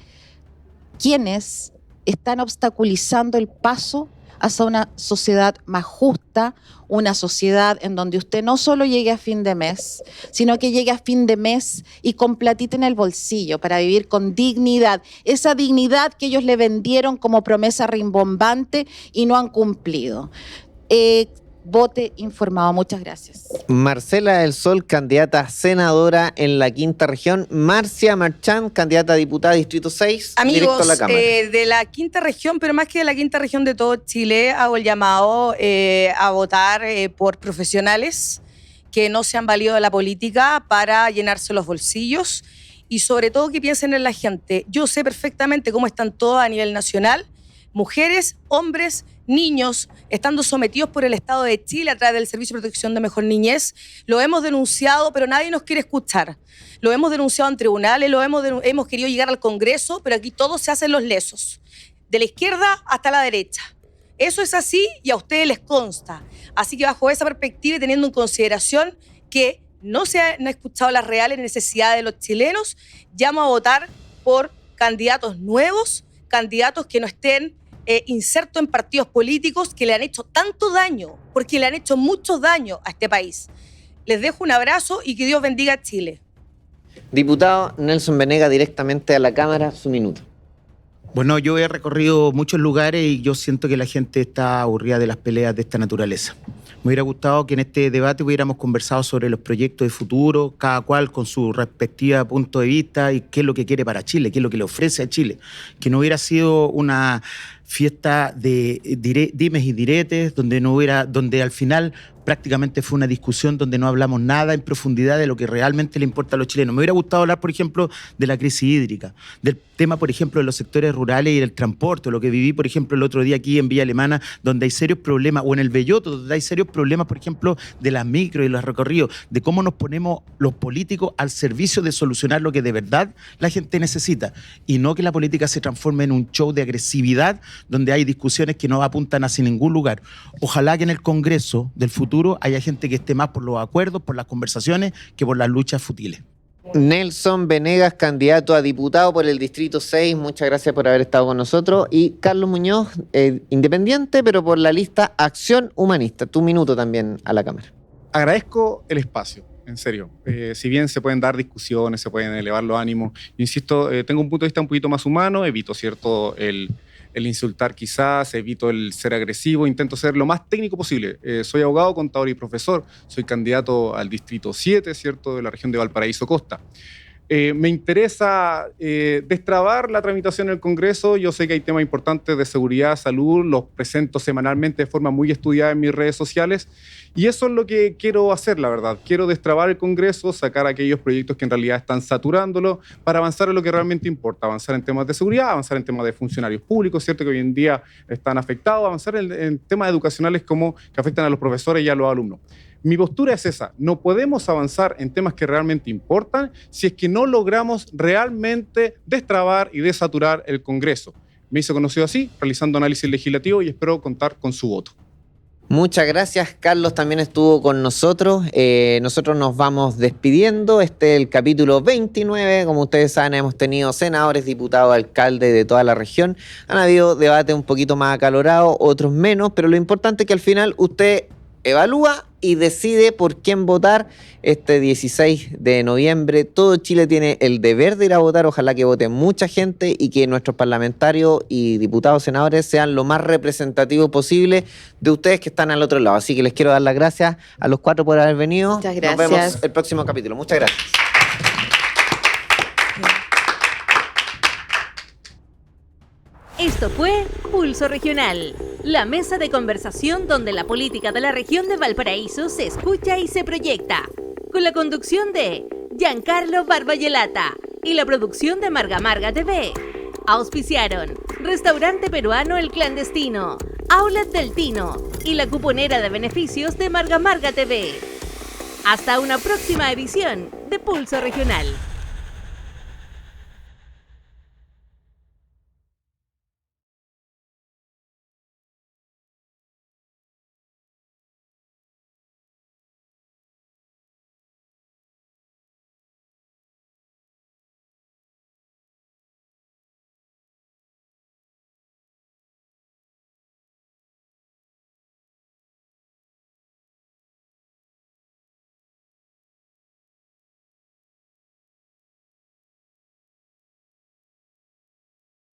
quiénes están obstaculizando el paso hacia una sociedad más justa, una sociedad en donde usted no solo llegue a fin de mes, sino que llegue a fin de mes y con platita en el bolsillo para vivir con dignidad. Esa dignidad que ellos le vendieron como promesa rimbombante y no han cumplido. Vote informado. Muchas gracias. Marcela del Sol, candidata a senadora en la quinta región. Marcia Marchán, candidata a diputada Distrito 6, directo a la Amigos, Cámara. de la quinta región, pero más que de la quinta región de todo Chile, hago el llamado a votar por profesionales que no se han valido de la política para llenarse los bolsillos y sobre todo que piensen en la gente. Yo sé perfectamente cómo están todos a nivel nacional, mujeres, hombres, niños estando sometidos por el Estado de Chile a través del Servicio de Protección de Mejor Niñez. Lo hemos denunciado, pero nadie nos quiere escuchar. Lo hemos denunciado en tribunales, hemos querido llegar al Congreso, pero aquí todos se hacen los lesos, de la izquierda hasta la derecha. Eso es así y a ustedes les consta. Así que bajo esa perspectiva y teniendo en consideración que no se han escuchado las reales necesidades de los chilenos, llamo a votar por candidatos nuevos, candidatos que no estén insertos en partidos políticos que le han hecho tanto daño, porque le han hecho mucho daño a este país. Les dejo un abrazo y que Dios bendiga a Chile. Diputado Nelson Venegas, directamente a la Cámara, su minuto. Bueno, yo he recorrido muchos lugares y yo siento que la gente está aburrida de las peleas de esta naturaleza. Me hubiera gustado que en este debate hubiéramos conversado sobre los proyectos de futuro, cada cual con su respectiva punto de vista y qué es lo que quiere para Chile, qué es lo que le ofrece a Chile. Que no hubiera sido una fiesta de dimes y diretes, donde al final prácticamente fue una discusión donde no hablamos nada en profundidad de lo que realmente le importa a los chilenos. Me hubiera gustado hablar, por ejemplo, de la crisis hídrica, del tema, por ejemplo, de los sectores rurales y del transporte, lo que viví, por ejemplo, el otro día aquí en Villa Alemana, donde hay serios problemas, o en el Belloto, donde hay serios problemas, por ejemplo, de las micro y los recorridos, de cómo nos ponemos los políticos al servicio de solucionar lo que de verdad la gente necesita, y no que la política se transforme en un show de agresividad donde hay discusiones que no apuntan hacia ningún lugar. Ojalá que en el Congreso del futuro haya gente que esté más por los acuerdos, por las conversaciones, que por las luchas futiles. Nelson Venegas, candidato a diputado por el Distrito 6, muchas gracias por haber estado con nosotros. Y Carlos Muñoz, independiente, pero por la lista Acción Humanista. Tu minuto también a la Cámara. Agradezco el espacio, en serio. Si bien se pueden dar discusiones, se pueden elevar los ánimos, yo insisto, tengo un punto de vista un poquito más humano, evito, ¿cierto?, el insultar quizás, evito el ser agresivo, intento ser lo más técnico posible. Soy abogado, contador y profesor, soy candidato al Distrito 7, ¿cierto?, de la región de Valparaíso Costa. Me interesa destrabar la tramitación en el Congreso. Yo sé que hay temas importantes de seguridad, salud, los presento semanalmente de forma muy estudiada en mis redes sociales y eso es lo que quiero hacer, la verdad. Quiero destrabar el Congreso, sacar aquellos proyectos que en realidad están saturándolo para avanzar en lo que realmente importa, avanzar en temas de seguridad, avanzar en temas de funcionarios públicos, ¿cierto?, que hoy en día están afectados, avanzar en temas educacionales como que afectan a los profesores y a los alumnos. Mi postura es esa, no podemos avanzar en temas que realmente importan si es que no logramos realmente destrabar y desaturar el Congreso. Me hice conocido así, realizando análisis legislativo y espero contar con su voto. Muchas gracias, Carlos también estuvo con nosotros. Nosotros nos vamos despidiendo. Este es el capítulo 29. Como ustedes saben, hemos tenido senadores, diputados, alcaldes de toda la región. Han habido debates un poquito más acalorados, otros menos, pero lo importante es que al final usted evalúa y decide por quién votar este 16 de noviembre. Todo Chile tiene el deber de ir a votar. Ojalá que vote mucha gente y que nuestros parlamentarios y diputados, senadores sean lo más representativos posible de ustedes que están al otro lado. Así que les quiero dar las gracias a los cuatro por haber venido. Muchas gracias. Nos vemos el próximo capítulo. Muchas gracias. Esto fue Pulso Regional, la mesa de conversación donde la política de la región de Valparaíso se escucha y se proyecta, con la conducción de Giancarlo Barbayelata y la producción de Marga Marga TV. Auspiciaron Restaurante Peruano El Clandestino, Outlet del Tino y la cuponera de beneficios de Marga Marga TV. Hasta una próxima edición de Pulso Regional.